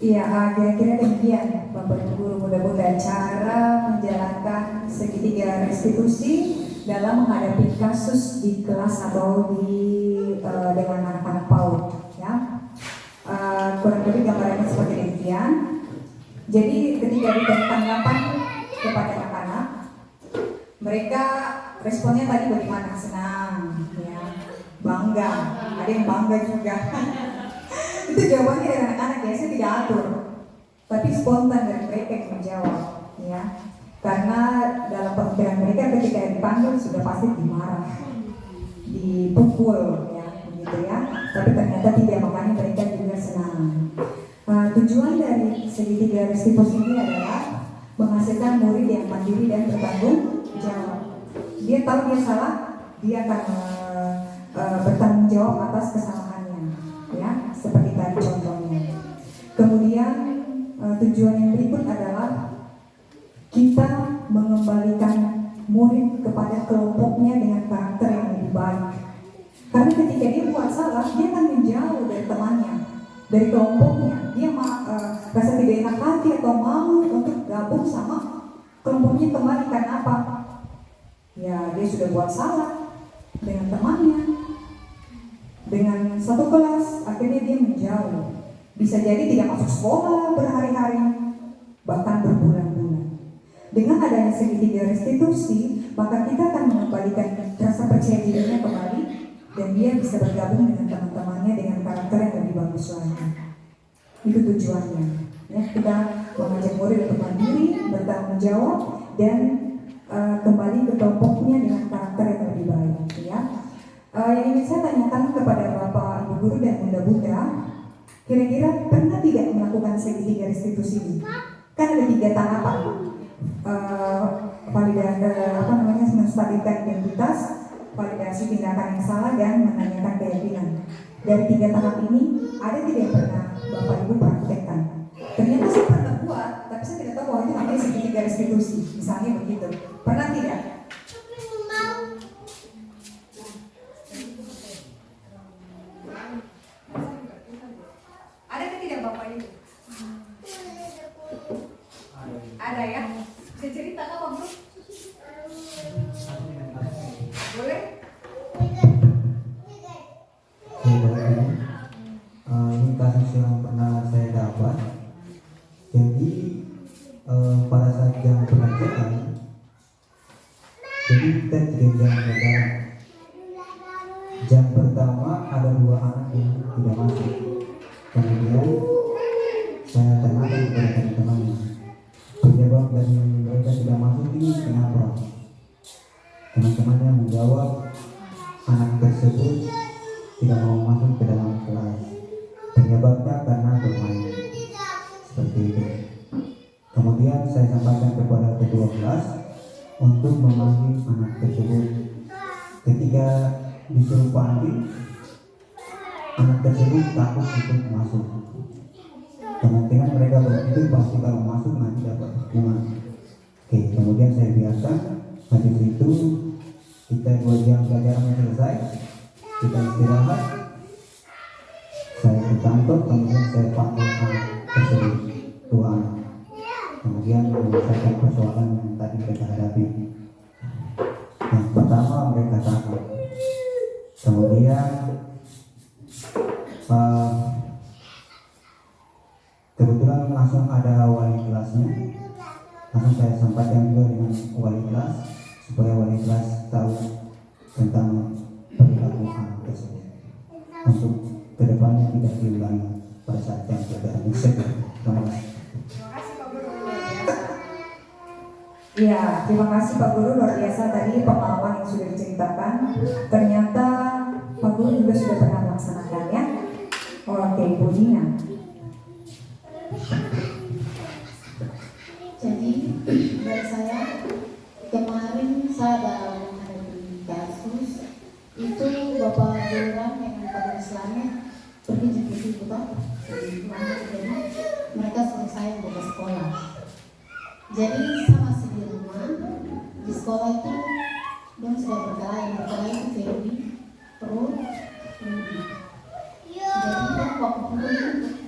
Iya, kira-kira demikian Bapak Ibu Guru, mudah-mudahan cara menjalankan segitiga restitusi dalam menghadapi kasus di kelas atau di dengan anak-anak PAUD, ya. Kurang lebih gambarannya seperti demikian. Jadi ketika ditanya tanggapan kepada anak-anak, mereka responnya tadi bagaimana? Senang, ya, bangga, ada yang bangga juga. Itu jawabannya dari anak-anak ya, saya tidak atur, tapi spontan dari mereka yang menjawab, ya. Karena dalam pemikiran mereka ketika dipanggil sudah pasti dimarah, dipukul, ya, begitu ya. Tapi ternyata tidak, makanya mereka juga senang. Tujuan dari segitiga restitusi ini adalah menghasilkan murid yang mandiri dan bertanggung jawab. Dia tahu dia salah, dia akan bertanggung jawab atas kesalahannya, ya, seperti tadi contohnya. Kemudian tujuan yang berikut adalah kita mengembalikan murid kepada kelompoknya dengan karakter yang lebih baik. Karena ketika dia buat salah, dia akan menjauh dari temannya, dari kelompoknya. Dia rasa tidak enak hati atau malu untuk gabung sama kelompoknya kembali. Karena apa? Ya, dia sudah buat salah dengan temannya, dengan satu kelas, akhirnya dia menjauh. Bisa jadi tidak masuk sekolah berhari-hari, bahkan berbulan-bulan. Dengan adanya segitiga restitusi, maka kita akan mengembalikan rasa percaya dirinya kembali dan dia bisa bergabung dengan teman-temannya dengan karakter yang lebih bagus lagi. Itu tujuannya. Ya, kita mengajak murid untuk mandiri, bertanggung jawab, dan kembali ke kelompoknya dengan karakter yang lebih baik. Ya. Yang ingin saya tanyakan kepada Bapak, Ibu Guru, dan Bunda-Bunda, kira-kira pernah tidak melakukan segitiga restitusi ini? Kan ada 3 tahapan. Menstabilkan identitas, validasi tindakan yang salah, dan menanyakan keyakinan. Dari 3 tahap ini, ada tidak yang pernah Bapak Ibu praktekkan? Ternyata saya pernah buat, tapi saya tidak tahu bahwa itu namanya segitiga restitusi. Misalnya begitu. Pernah tidak? Ada tidak Bapak Ibu? Ada ya? Bisa cerita apa Bro? Boleh? Ini kasus yang pernah saya dapat. Jadi pada saat jam pelajaran, jadi kita tidak jam pelajaran. Jam pertama ada 2 anak yang tidak masuk. Kemudian saya tanyakan kepada teman-temannya, penyebab dari mereka tidak masuk ini kenapa? Teman-temannya menjawab, anak tersebut tidak mau masuk ke dalam kelas. Penyebabnya karena bermain. Seperti itu. Kemudian saya sampaikan kepada ketua kelas untuk memanggil anak tersebut. Ketika disuruh panggil, anak tersebut takut untuk masuk. Kemungkinan mereka berpikir pasti kalau masuk nanti dapat hukuman. Oke, kemudian saya biarkan. Habis itu kita 2 jam pelajaran selesai, kita istirahat. Saya ke kantor, kemudian saya panggil anak tersebut, 2 anak. Kemudian menyelesaikan persoalan yang tadi mereka hadapi. Yang pertama mereka takut. Kemudian kebetulan langsung ada wali kelasnya. Langsung saya sampaikan juga dengan wali kelas supaya wali kelas tahu tentang perilaku anak tersebut untuk kedepannya tidak diulangi pada saat jam pelajaran tersebut. Terima kasih. Terima kasih Pak Guru, luar biasa. Ya, terima kasih Pak Guru, luar biasa tadi pengalaman yang sudah diceritakan. Ternyata Pak Guru juga sudah pernah melaksanakan ya. Oke, Bu Nina. Jadi dari saya kemarin saya ada menghadapi kasus itu Bapak Lurah dengan Pak Islamnya pergi jemput ibu toh. Jadi mereka suruh saya buka sekolah. Jadi saya masih di rumah. Di sekolah itu dia sudah berkelahi itu Feby, Ruth, Rudy. Jadi dia waktu itu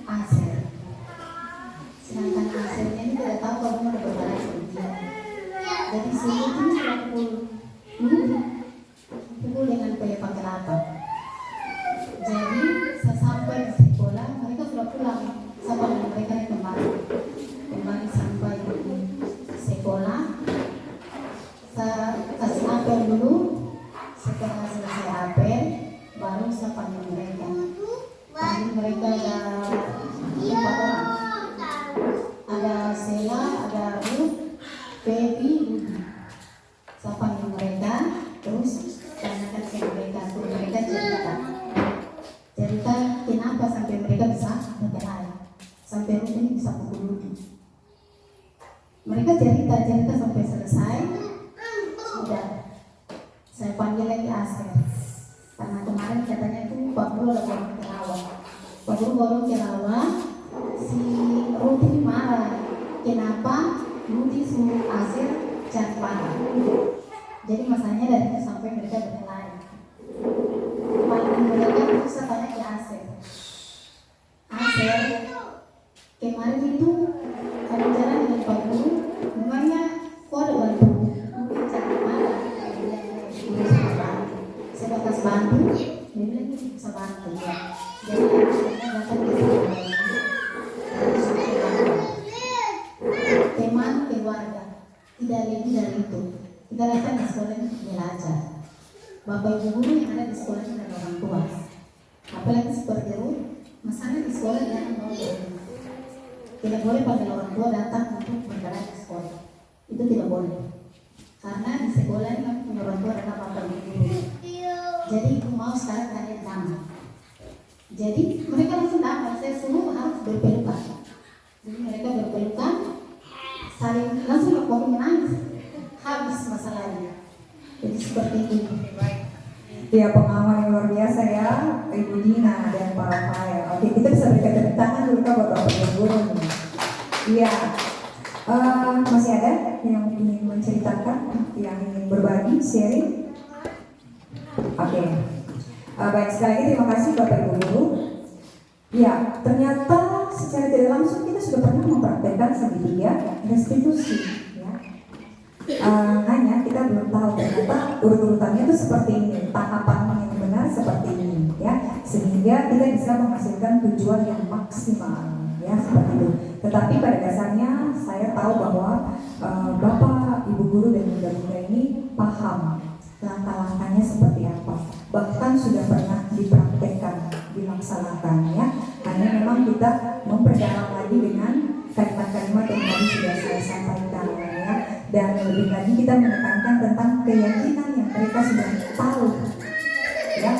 Asel. Sedangkan Aselnya ini tidak tahu kalau dia ada berkelahi sama dia. Jadi sini itu sudah pukul dengan pakai apa. Jadi saya sampai di sekolah, mereka sudah pulang. Saya panggil mereka kembali sampai di sekolah. Saya kasih apel dulu. Setelah selesai apel, baru saya panggil mereka. Panggil mereka ada 4 orang. Ada Sela, ada Ruth, Baby, Rudy. Saya panggil mereka, terus tanyakan ke mereka, suruh mereka cerita kenapa sampai mereka bisa berkelahi, sampai Ruth ini bisa pukul Rudy. Mereka cerita sampai selesai. Sudah, saya panggil lagi Aser, karena kemarin katanya itu Pak Guru ada orang Kerawang. Pak Guru baru Kerawang, si Rudy ini marah. Kenapa Rudy suruh Aser cari parah? Jadi masalahnya dari itu sampai mereka berkelahi. Paling mereka itu saya tanya ke Aser, kemarin itu kamu jalan dengan Pak Guru, memangnya kok ada bantu mungkin cari parah? Sebatas bantu, dia bilang itu bisa bantu ya. Jadi saya datang ke sekolah. Teman keluarga tidak lebih dari itu. Kita datang ke sekolah ini belajar. Bapak ibu guru yang ada di sekolah itu adalah orang tua. Apalagi seperti itu, masalah di sekolah jangan bawa orang tua. Tidak boleh panggil orang tua datang untuk bergerak di sekolah. Itu tidak boleh. Karena di sekolah ini orang tua adalah bapak ibu guru. Jadi ibu mau sekarang kalian sama. Jadi mereka langsung dapat, saya suruh harus berpelukan. Jadi mereka berpelukan, saling langsung bapak menangis. Habis masalahnya. Jadi seperti itu. Ya, pengalaman yang luar biasa ya, Ibu Dina dan Pak Rafael. Oke, kita bisa berikan tepuk tangan dulu buat Bapak Ibu guru nih. Iya, masih ada yang ingin menceritakan, yang ingin berbagi, sharing? Oke, baik, sekali lagi terima kasih Bapak Ibu guru. Ya, ternyata secara tidak langsung kita sudah pernah mempraktekkan segitiga restitusi. Hanya kita belum tahu ternyata urut-urutannya itu seperti ini, tahapan yang benar seperti ini, ya, sehingga kita bisa menghasilkan tujuan yang maksimal, ya, seperti itu. Tetapi pada dasarnya saya tahu bahwa Bapak, Ibu guru dan bunda-bunda ini paham langkah-langkahnya seperti apa, bahkan sudah pernah dipraktekkan, dilaksanakan, ya. Hanya memang kita memperdalam lagi dengan kalimat-kalimat yang tadi sudah saya sampaikan, ya. Dan lebih lagi kita menekankan tentang keyakinan yang mereka sudah tahu, ya,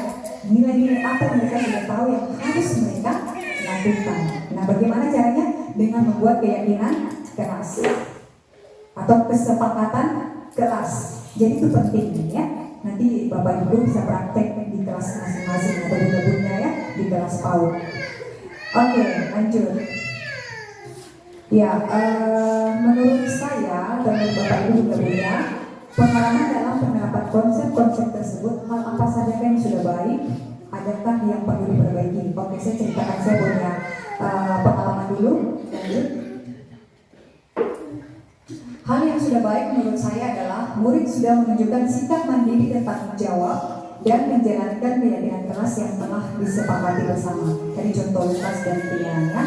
nilai-nilai apa yang mereka sudah tahu yang harus mereka lakukan. Nah, bagaimana caranya? Dengan membuat keyakinan keras atau kesepakatan keras. Jadi itu penting, ya. Nanti Bapak Ibu bisa praktek di kelas masing-masing atau bunda-bunda, ya, di kelas PAUD. Oke, lanjut. Ya, menurut saya dan Bapak Ibu juga punya pengalaman dalam penerapan konsep-konsep tersebut. Hal apa saja yang sudah baik, adakah yang perlu diperbaiki? Oke, saya ceritakan, saya punya pengalaman dulu. Lanjut. Hal yang sudah baik menurut saya adalah murid sudah menunjukkan sikap mandiri dan tanggung jawab dan menjalankan keyakinan keras yang telah disepakati bersama. Tadi contoh Lukas dan Tiana, ya.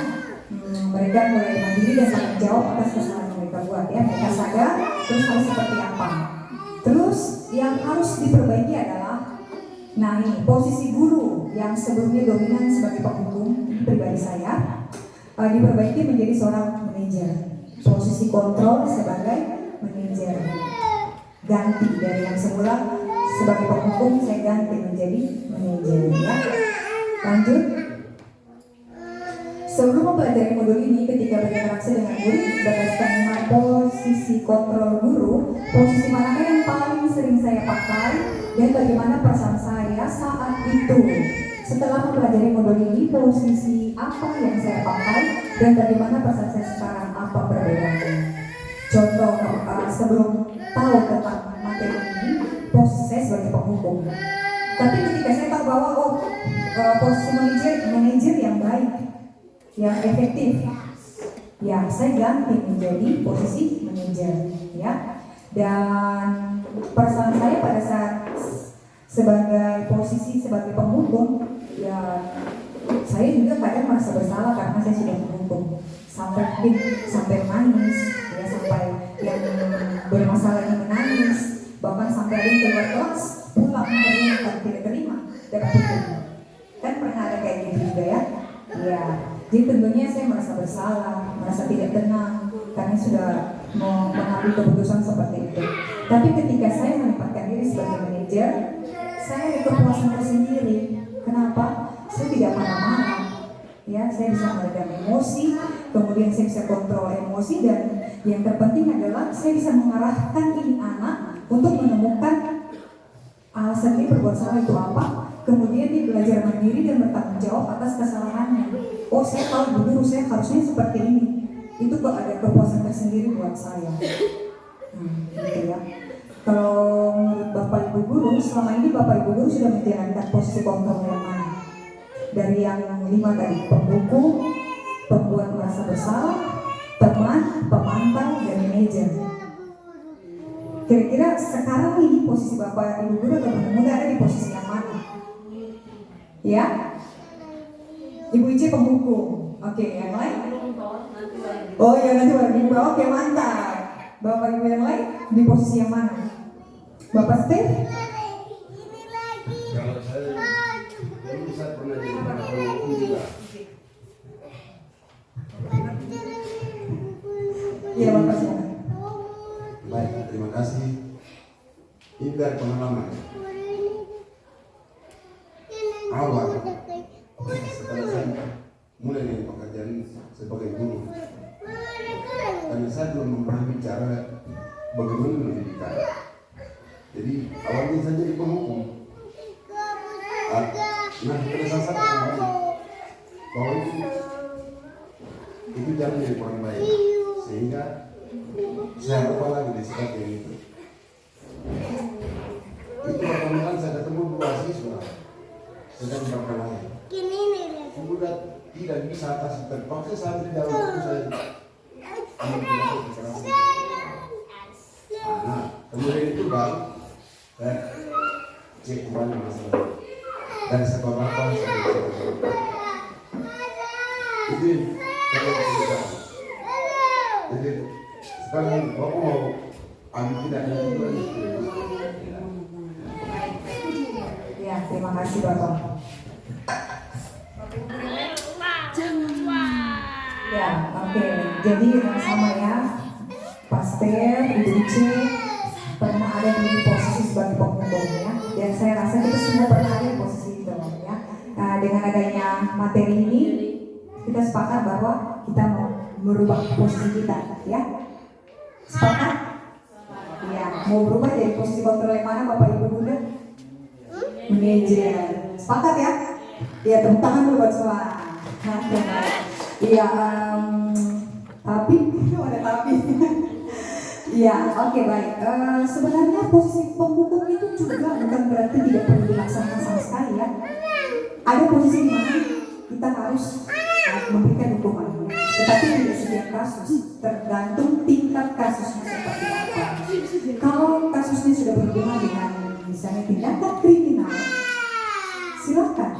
Mereka mulai mandiri dan tanggung jawab atas kesalahan yang mereka buat, ya. Mereka sadar terus harus seperti apa. Terus yang harus diperbaiki adalah, nah ini posisi guru yang sebelumnya dominan sebagai penghukum, ini pribadi saya, diperbaiki menjadi seorang manajer. Posisi kontrol sebagai manajer, ganti dari yang semula sebagai penghukum, saya ganti menjadi manajer, ya. Lanjut. Sebelum mempelajari modul ini, ketika berinteraksi dengan murid berdasarkan posisi kontrol guru, posisi manakah yang paling sering saya pakai dan bagaimana perasaan saya saat itu. Setelah mempelajari modul ini, posisi apa yang saya pakai dan bagaimana perasaan saya sekarang, apa perbedaannya. Contoh, sebelum tahu tentang materi ini, posisi saya sebagai penghukum. Tapi ketika saya tahu bahwa posisi manajer yang baik, yang efektif, ya saya ganti menjadi posisi manajer, ya. Dan perasaan saya pada saat sebagai posisi sebagai penghukum, ya saya juga kadang merasa bersalah karena saya sudah menghukum sampai menangis, ya, sampai yang bermasalah ini menangis, bahkan sampai ada yang keluar kelas pulang karena tidak terima dapat hukum. Kan pernah ada kayak gitu juga, ya. Ya, jadi tentunya saya merasa bersalah, merasa tidak tenang karena sudah mau mengambil keputusan seperti itu. Tapi ketika saya menempatkan diri sebagai manajer, saya ada kepuasan tersendiri. Kenapa? Saya tidak marah-marah, ya. Saya bisa meredam emosi, kemudian saya bisa kontrol emosi, dan yang terpenting adalah saya bisa mengarahkan ini anak untuk menemukan alasan dia berbuat salah itu apa. Kemudian dia belajar mandiri dan bertanggung jawab atas kesalahannya. Oh, saya tahu dulu saya harusnya seperti ini. Itu kok ada kepuasan tersendiri buat saya. Gitu, ya. Kalau menurut Bapak Ibu guru, selama ini Bapak Ibu guru sudah menjalankan posisi kontrol yang mana? Dari yang 5 tadi, penghukum, pembuat merasa bersalah, teman, pemantau, dan manajer. Kira-kira sekarang ini posisi Bapak Ibu guru atau muda ada di posisi yang mana? Ya, Ibu Ici penghukum. Oke, yang lain? Oh ya, nanti baru. Oke, mantap. Bapak Ibu yang lain di posisi yang mana? Bapak Steve? Kalau saya dulu saya pernah jadi pengacara hukum juga. Iya Bapak silakan. Baik, terima kasih. Ini dari pengalaman. Awal setelah saya mulai dengan pekerjaan sebagai guru, karena saya belum memahami cara bagaimana mendidikan. Jadi awalnya saya jadi penghukum. Nah, pada saat kembali bahwa itu jangan jadi orang baik, sehingga saya lupa lagi di sikap yang itu. Itu pertama kali saya ketemu dua siswa sedang berkelahi. Sudah tidak bisa atas terpaksa saya di dalam itu saya ambil kekerasan. Nah, kemudian itu baru saya cek kembali masalah dari sekolah apa sampai sekolah. Itu saya cerita. Jadi sekarang bapak mau ambil tidak ada itu. Ya, terima kasih Bapak. Ya, oke. Jadi sama ya, Pasteur, Ibu C, pernah ada di posisi sebagai penghukum ya. Dan saya rasa kita semua pernah ada di posisi itu ya. Nah, dengan adanya materi ini, kita sepakat bahwa kita mau merubah posisi kita ya. Sepakat? Ya, mau berubah dari posisi kontrol yang mana Bapak Ibu Bunda? Manajer. Sepakat ya? Iya, tepuk tangan dulu buat semua. Iya, tapi ada tapi. Iya, oke baik. Sebenarnya posisi penghukum itu juga bukan berarti tidak perlu dilaksanakan sama sekali ya. Ada posisi di mana kita harus memberikan hukuman. Tetapi tidak setiap kasus, tergantung tingkat kasusnya seperti apa. Kalau kasusnya sudah berhubungan dengan misalnya tindakan kriminal, silakan.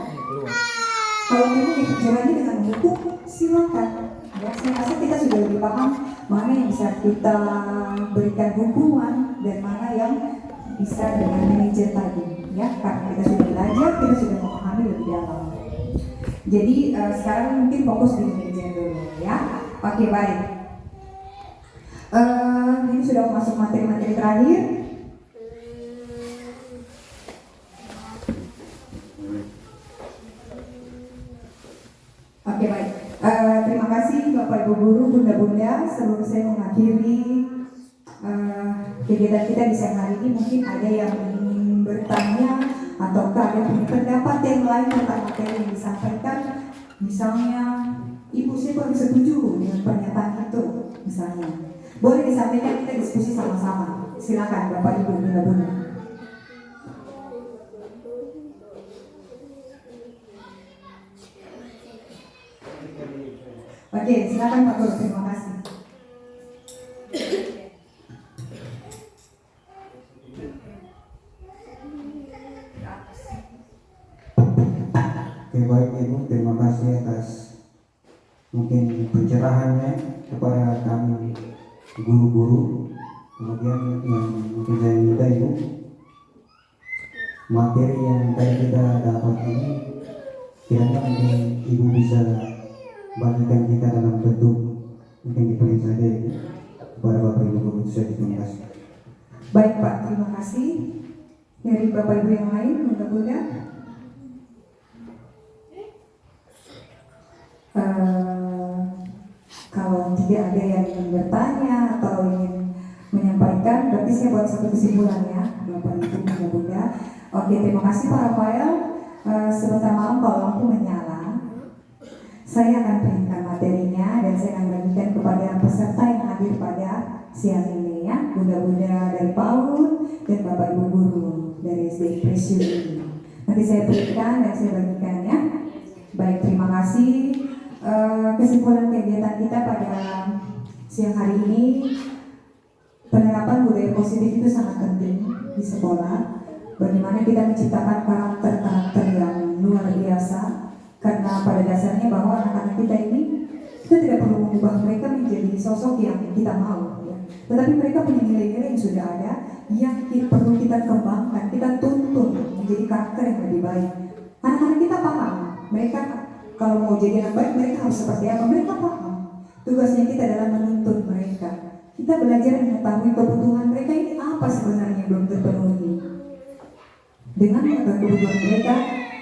Kalau memang dikerjakannya dengan hukum, silakan. Ya, saya rasa kita sudah lebih paham mana yang bisa kita berikan hukuman dan mana yang bisa dengan manajer tadi. Ya, karena kita sudah belajar, kita sudah memahami lebih dalam. Jadi sekarang mungkin fokus di manajer dulu, ya. Oke baik. Ini sudah masuk materi-materi terakhir. Oke baik, terima kasih Bapak Ibu Guru, Bunda-Bunda. Sebelum saya mengakhiri kegiatan kita di siang hari ini, mungkin ada yang ingin bertanya ataukah ada pendapat yang lain tentang materi yang disampaikan. Misalnya, Ibu saya kurang setuju dengan pernyataan itu, misalnya. Boleh disampaikan, kita diskusi sama-sama. Silakan Bapak Ibu, Bunda-Bunda. Oke, silakan Pak Guru, terima kasih. Oke, baik Ibu, terima kasih atas mungkin pencerahannya kepada kami guru-guru. Kemudian yang mungkin saya minta Ibu, materi yang tadi kita dapat ini kiranya mungkin Ibu bisa bagikan kita dalam bentuk mungkin ditulis saja Ibu kepada Bapak Ibu guru. Saya terima kasih. Baik Pak, terima kasih. Dari Bapak Ibu yang lain, Bunda-Bunda. Kalau tidak ada yang ingin bertanya atau ingin menyampaikan, berarti saya buat satu kesimpulan ya, Bapak Ibu, Bunda-Bunda. Oke, terima kasih Pak Rafael. Sebentar malam kalau lampu menyala, saya akan berikan materinya dan saya akan bagikan kepada peserta yang hadir pada siang ini ya, Bunda-Bunda dari PAUD dan Bapak Ibu Guru dari SD Presium ini. Nanti saya berikan dan saya bagikan ya. Baik, terima kasih. Kesimpulan kegiatan kita pada siang hari ini, penerapan budaya positif itu sangat penting di sekolah. Bagaimana kita menciptakan karakter-karakter yang luar biasa, karena pada dasarnya bahwa anak-anak kita ini, kita tidak perlu mengubah mereka menjadi sosok yang kita mau ya. Tetapi mereka punya nilai-nilai yang sudah ada, yang perlu kita kembangkan, kita tuntun menjadi karakter yang lebih baik. Anak-anak kita paham, mereka kalau mau jadi anak baik mereka harus seperti apa, mereka paham. Tugasnya kita adalah menuntun mereka. Kita belajar mengetahui kebutuhan mereka ini apa sebenarnya yang belum terpenuhi. Dengan mengetahui kebutuhan mereka,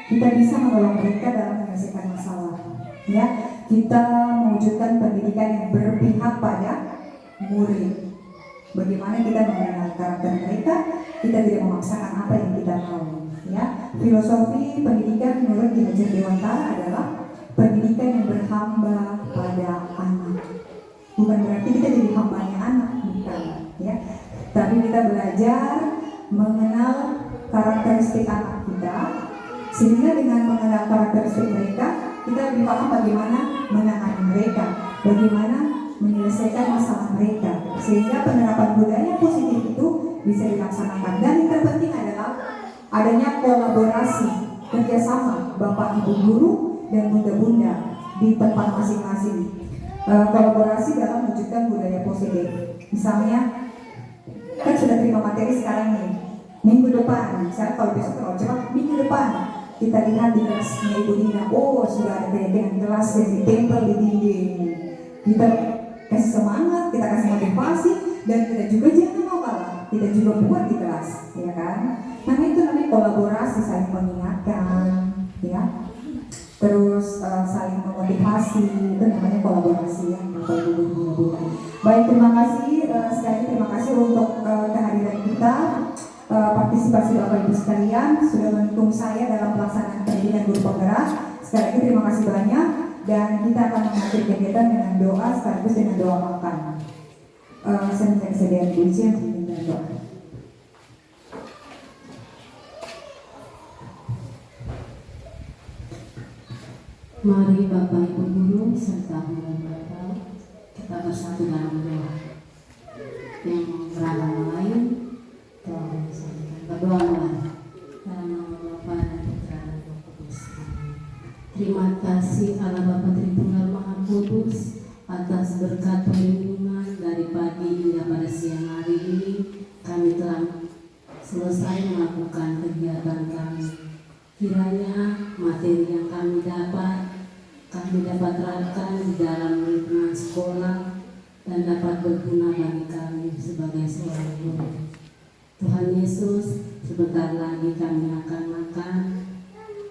kita bisa menolong mereka dalam menyelesaikan masalah. Ya, kita mewujudkan pendidikan yang berpihak pada murid. Bagaimana kita mengenal karakter mereka, kita tidak memaksakan apa yang kita mau. Ya, filosofi pendidikan menurut Ki Hajar Dewantara adalah pendidikan yang berhamba pada anak. Bukan berarti kita jadi hambanya anak, bukan. Ya, tapi kita belajar mengenal karakteristik anak kita, sehingga dengan mengenal karakteristik mereka, kita lebih paham bagaimana menangani mereka, bagaimana menyelesaikan masalah mereka, sehingga penerapan budaya positif itu bisa dilaksanakan. Dan yang terpenting adalah adanya kolaborasi, kerjasama Bapak Ibu guru dan bunda-bunda di tempat masing-masing. Kolaborasi dalam mewujudkan budaya positif. Misalnya, kan sudah terima materi sekarang nih, minggu depan, misalnya kalau besok terlalu cepat, minggu depan kita lihat di kelasnya Ibu Nina, oh sudah ada keyakinan kelas yang ditempel di dinding. Kita kasih semangat, kita kasih motivasi, dan kita juga jangan mau kalah, kita juga buat di kelas, ya kan? Nah itu namanya kolaborasi, saling mengingatkan, ya. Terus saling memotivasi, itu namanya kolaborasi ya. Baik, terima kasih sekali, terima kasih untuk kehadiran kita, partisipasi Bapak Ibu sekalian sudah mendukung saya dalam pelaksanaan pendidikan guru penggerak. Sekali lagi terima kasih banyak, dan kita akan mengakhiri kegiatan dengan doa sekaligus dengan doa makan. Saya minta kesediaan Bu Ici untuk minta doa. Mari Bapak Ibu guru serta guru Bapak, kita bersatu dalam doa. Yang beragama lain telah disampaikan. Berdoa mulai dalam nama Bapa dan Putra dan Roh Kudus. Amin. Terima kasih Allah Bapa Tritunggal Maha Kudus atas berkat perlindungan dari pagi hingga pada siang hari ini. Kami telah selesai melakukan kegiatan kami. Kiranya materi yang kami dapat terapkan di dalam lingkungan sekolah dan dapat berguna bagi kami sebagai seorang guru. Tuhan Yesus, sebentar lagi kami akan makan.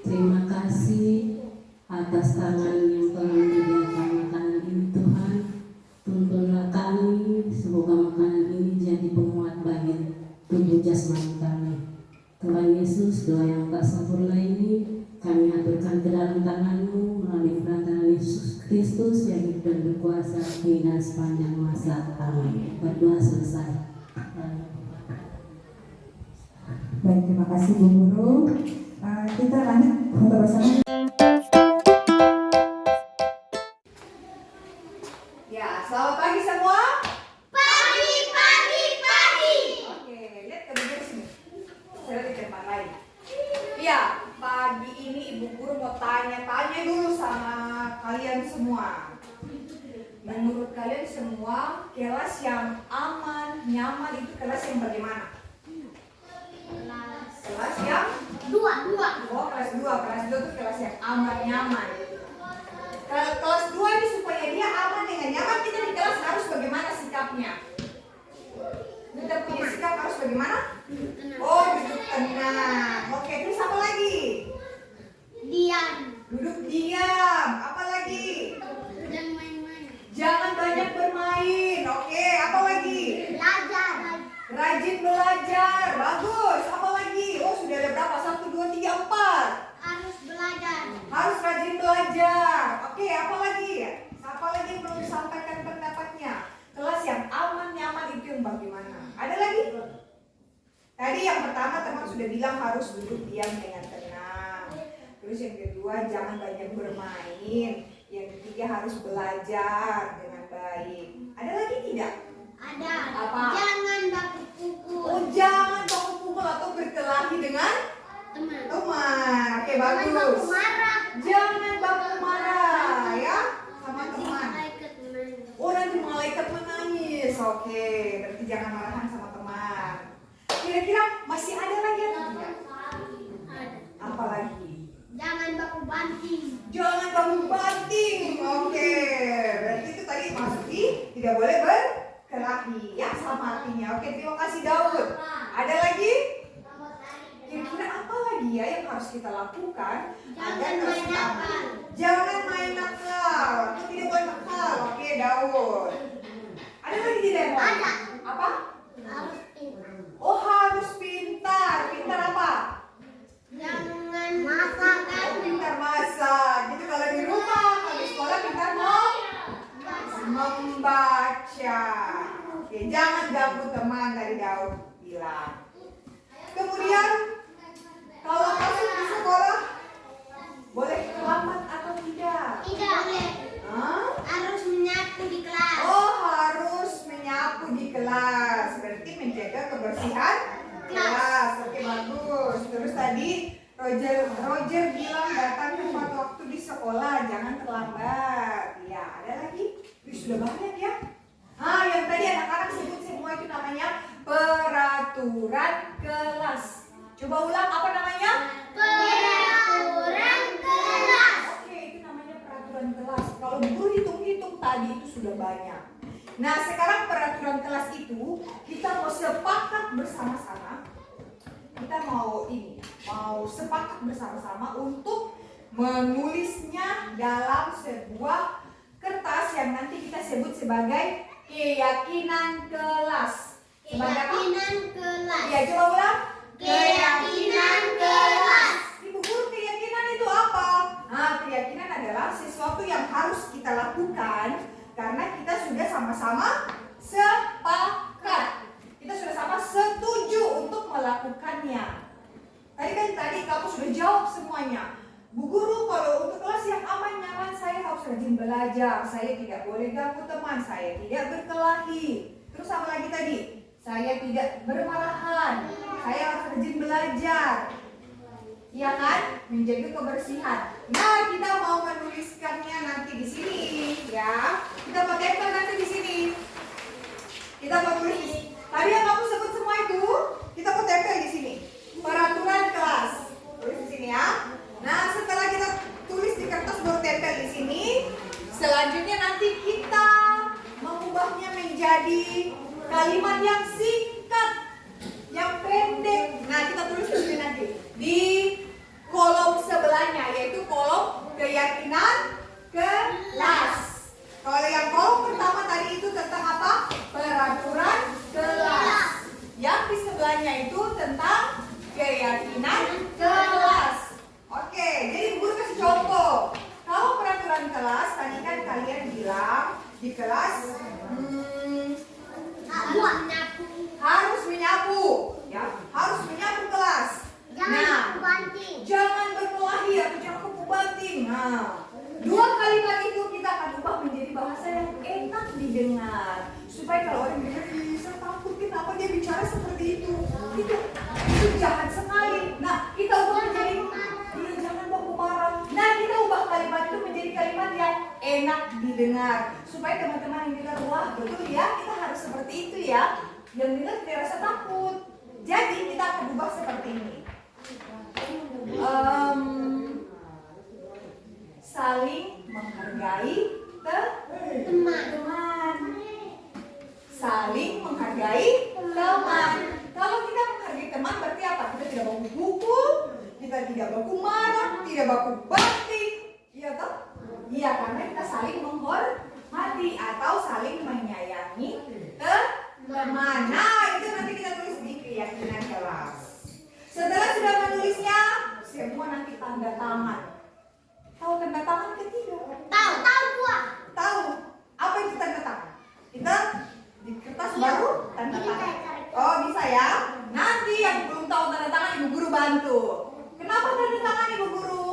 Terima kasih atas tangan yang telah menyediakan makanan ini Tuhan. Tuntunlah kami, semoga makanan ini jadi penguat bagi tubuh jasmani kami. Tuhan Yesus, doa yang tak sempurna ini kami aturkan ke dalam tangan-Mu melalui perantaraan Yesus Kristus yang hidup dan berkuasa kini dan sepanjang masa. Amin. Berdoa selesai. Baik, terima kasih Bu Guru. Kita lanjut foto bersama. Ya, selamat pagi semua. Pagi. Oke, lihat ke bibir sini. Saya lihat di tempat lain. Iya, pagi ini Ibu Guru mau tanya-tanya dulu sama kalian semua. Menurut kalian semua, kelas yang aman, nyaman itu kelas yang bagaimana? Kelas yang Dua. oh kelas 2 itu kelas yang aman, nyaman. Kalau kelas 2 ini supaya dia aman dengan nyaman, kita di kelas harus bagaimana sikapnya? Kita punya sikap harus bagaimana? Oh, duduk tenang. Oke, terus apa lagi? Diam Duduk diam. Apa lagi? dan main-main. Jangan banyak bermain. Oke, apa lagi? Belajar. Rajin belajar. Bagus. Apa lagi? Oh, sudah ada berapa? 1, 2, 3, 4. Harus belajar. Harus rajin belajar. Oke, apa lagi? Apa lagi yang perlu disampaikan pendapatnya? Kelas yang aman, nyaman itu yang bagaimana? Ada lagi? Tadi yang pertama teman sudah bilang harus duduk diam dengan tenang. Terus yang kedua jangan banyak bermain. Yang ketiga harus belajar dengan baik. Ada lagi tidak? Ada. Apa? Jangan baku pukul. Oh, jangan baku pukul atau berkelahi dengan Teman. teman. Oke, Jangan baku bagus. marah. Jangan baku marah ya sama Nanti teman. malaikat menangis. Oh, nanti malaikat menangis. Oke, berarti jangan marahan sama teman. Kira-kira masih ada lagi atau tidak? Jangan bangun banting. Oke, berarti itu tadi masuk di tidak boleh berkelahi ya sama artinya. Oke, terima kasih Daud. Ada lagi? Kira-kira apa lagi ya yang harus kita lakukan agar terus aman? Jangan main nakal. Atau tidak boleh nakal. Oke, Daud. Ada lagi tidak yang lain? Ada. Apa? Harus pintar. Oh, harus pintar. Pintar apa? Jangan masak. Pintar masak. Gitu kalau di rumah, kalau di sekolah pintar membaca. Oke, jangan ganggu teman tadi Daud bilang. Kemudian kalau masuk di sekolah boleh terlambat atau tidak? Tidak boleh. Hah? Harus menyapu di kelas. Oh, harus menyapu di kelas. Berarti menjaga kebersihan kelas. Oke, bagus. Terus tadi Roger bilang datang tepat waktu di sekolah, jangan terlambat. Ya, ada lagi? Wih, sudah banyak ya. Yang tadi anak-anak sebut semua itu namanya peraturan kelas. Coba ulang, apa namanya? Peraturan kelas. Oke, itu namanya peraturan kelas. Kalau guru hitung-hitung tadi itu sudah banyak. Nah, sekarang peraturan kelas itu kita mau sepakat bersama-sama. Kita mau sepakat bersama-sama untuk menulisnya dalam sebuah kertas yang nanti kita sebut sebagai keyakinan kelas. Sebagai apa? Keyakinan kelas. Ya, coba ulang. Keyakinan kelas. Ibu guru, keyakinan itu apa? Nah, keyakinan adalah sesuatu yang harus kita lakukan karena kita sudah sama-sama sepakat. Kita sudah sama setuju untuk melakukannya. Tadi kamu sudah jawab semuanya. Bu guru, kalau untuk kelas yang aman nyaman saya harus rajin belajar, saya tidak boleh ganggu teman, saya tidak berkelahi. Terus apa lagi tadi? Saya tidak bermarahan, saya harus rajin belajar. Ya kan? Menjaga kebersihan. Nah, kita mau menuliskannya nanti di sini, ya. Kita mau tempel nanti di sini. Kita mau tulis. Tadi yang kamu sebut semua itu, kita mau tempel di sini. Peraturan kelas. Tulis di sini ya. Nah, setelah kita tulis di kertas baru tempel di sini, selanjutnya nanti kita mengubahnya menjadi kalimat yang singkat, yang pendek. Nah, kita tulis di sini nanti di kolom sebelahnya, yaitu kolom keyakinan kelas. Kalau yang kolom pertama tadi itu tentang apa? Peraturan kelas. Yang di sebelahnya itu tentang keyakinan kelas. Oke, jadi Bu Guru kasih contoh. Kalau peraturan kelas, tadi kan kalian bilang di kelas harus menyapu, ya, harus menyapu kelas. Jangan banting. Jangan berkelahi atau jangan kupu banting. Nah, dua kalimat itu kita akan ubah menjadi bahasa yang enak didengar, supaya kalau orang dengar, saya takut kenapa dia bicara seperti itu. Itu jahat sekali. Nah, kita ubah menjadi jangan baku marah. Nah, kita ubah kalimat itu menjadi kalimat yang enak didengar, supaya teman-teman yang dengar, wah betul ya, kita harus seperti itu ya. Yang dengar tidak rasa takut. Jadi kita akan ubah seperti ini. Saling menghargai teman. Saling menghargai teman. Kalau kita menghargai teman berarti apa? Kita tidak baku pukul, kita tidak baku marah, tidak baku banting. Iya toh? Iya, karena kita saling menghormati atau saling menyayangi teman. Nah, itu nanti kita tulis di keyakinan kelas. Setelah sudah menulisnya, semua nanti tanda tangan. Tahu tanda tangan ketiga? Tahu gua. Tahu. Apa itu tanda tangan? Kita di kertas baru tanda tangan. Oh, bisa ya? Nanti yang belum tahu tanda tangan, Ibu Guru bantu. Kenapa tanda tangan, Ibu Guru?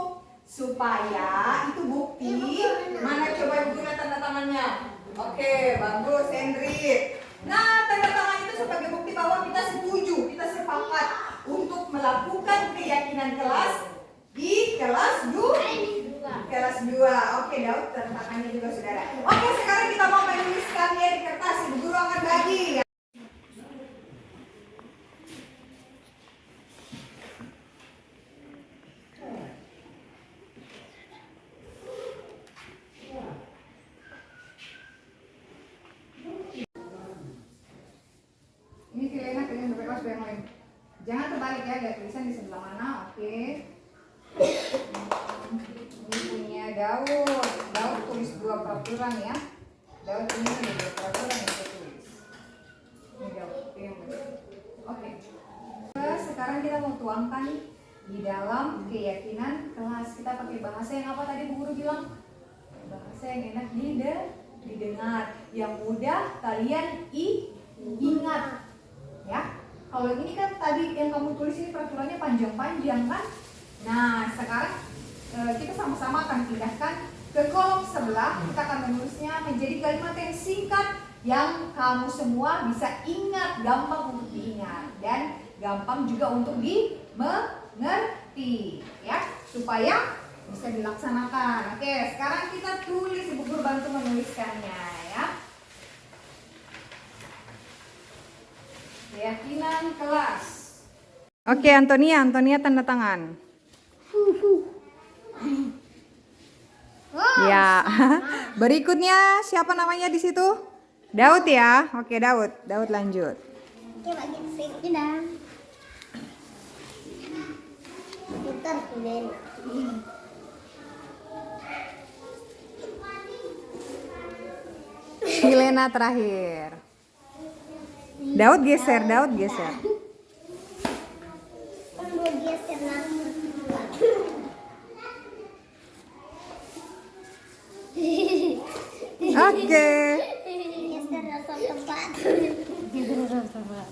Supaya itu bukti. Mana coba Ibu Guru lihat tanda tangannya? Oke, bagus Hendrik. Nah, tanda tangan itu sebagai bukti bahwa kita setuju, kita sepakat untuk melakukan keyakinan kelas di kelas 2. Kelas 2. Oke, Daud, tanda tangannya juga sudah ada. Oke, sekarang kita mau menuliskannya di kertas. Ibu Guru akan bagi. balik ya, lihat tulisan di sebelah mana. Oke. Ini punya Daud. Daud tulis 2 peraturan ya. Daud ini 2 peraturan yang saya tulis. Ini Daud, itu yang benar. Oke. Sekarang kita mau tuangkan di dalam keyakinan kelas. Kita pakai bahasa yang apa tadi Bu Guru bilang? Bahasa yang enak didengar, yang mudah kalian ingat. Ya. Kalau ini kan tadi yang kamu tulis ini peraturannya panjang-panjang kan? Nah, sekarang kita sama-sama akan pindahkan ke kolom sebelah. Kita akan menulisnya menjadi kalimat yang singkat yang kamu semua bisa ingat, gampang untuk diingat dan gampang juga untuk dimengerti, ya, supaya bisa dilaksanakan. Oke, sekarang kita tulis, Ibu Guru bantu menuliskannya ya. Keyakinan kelas. Oke, Antonia tanda tangan. Ya. Berikutnya siapa namanya di situ? Daud ya. Oke, Daud. Daud lanjut. Oke, bagian sini dah. Kita kulen. Hilena terakhir. Daud geser. Kan gue geser nanti. Oke. Geser rasa tempat. Gitu, teman-teman.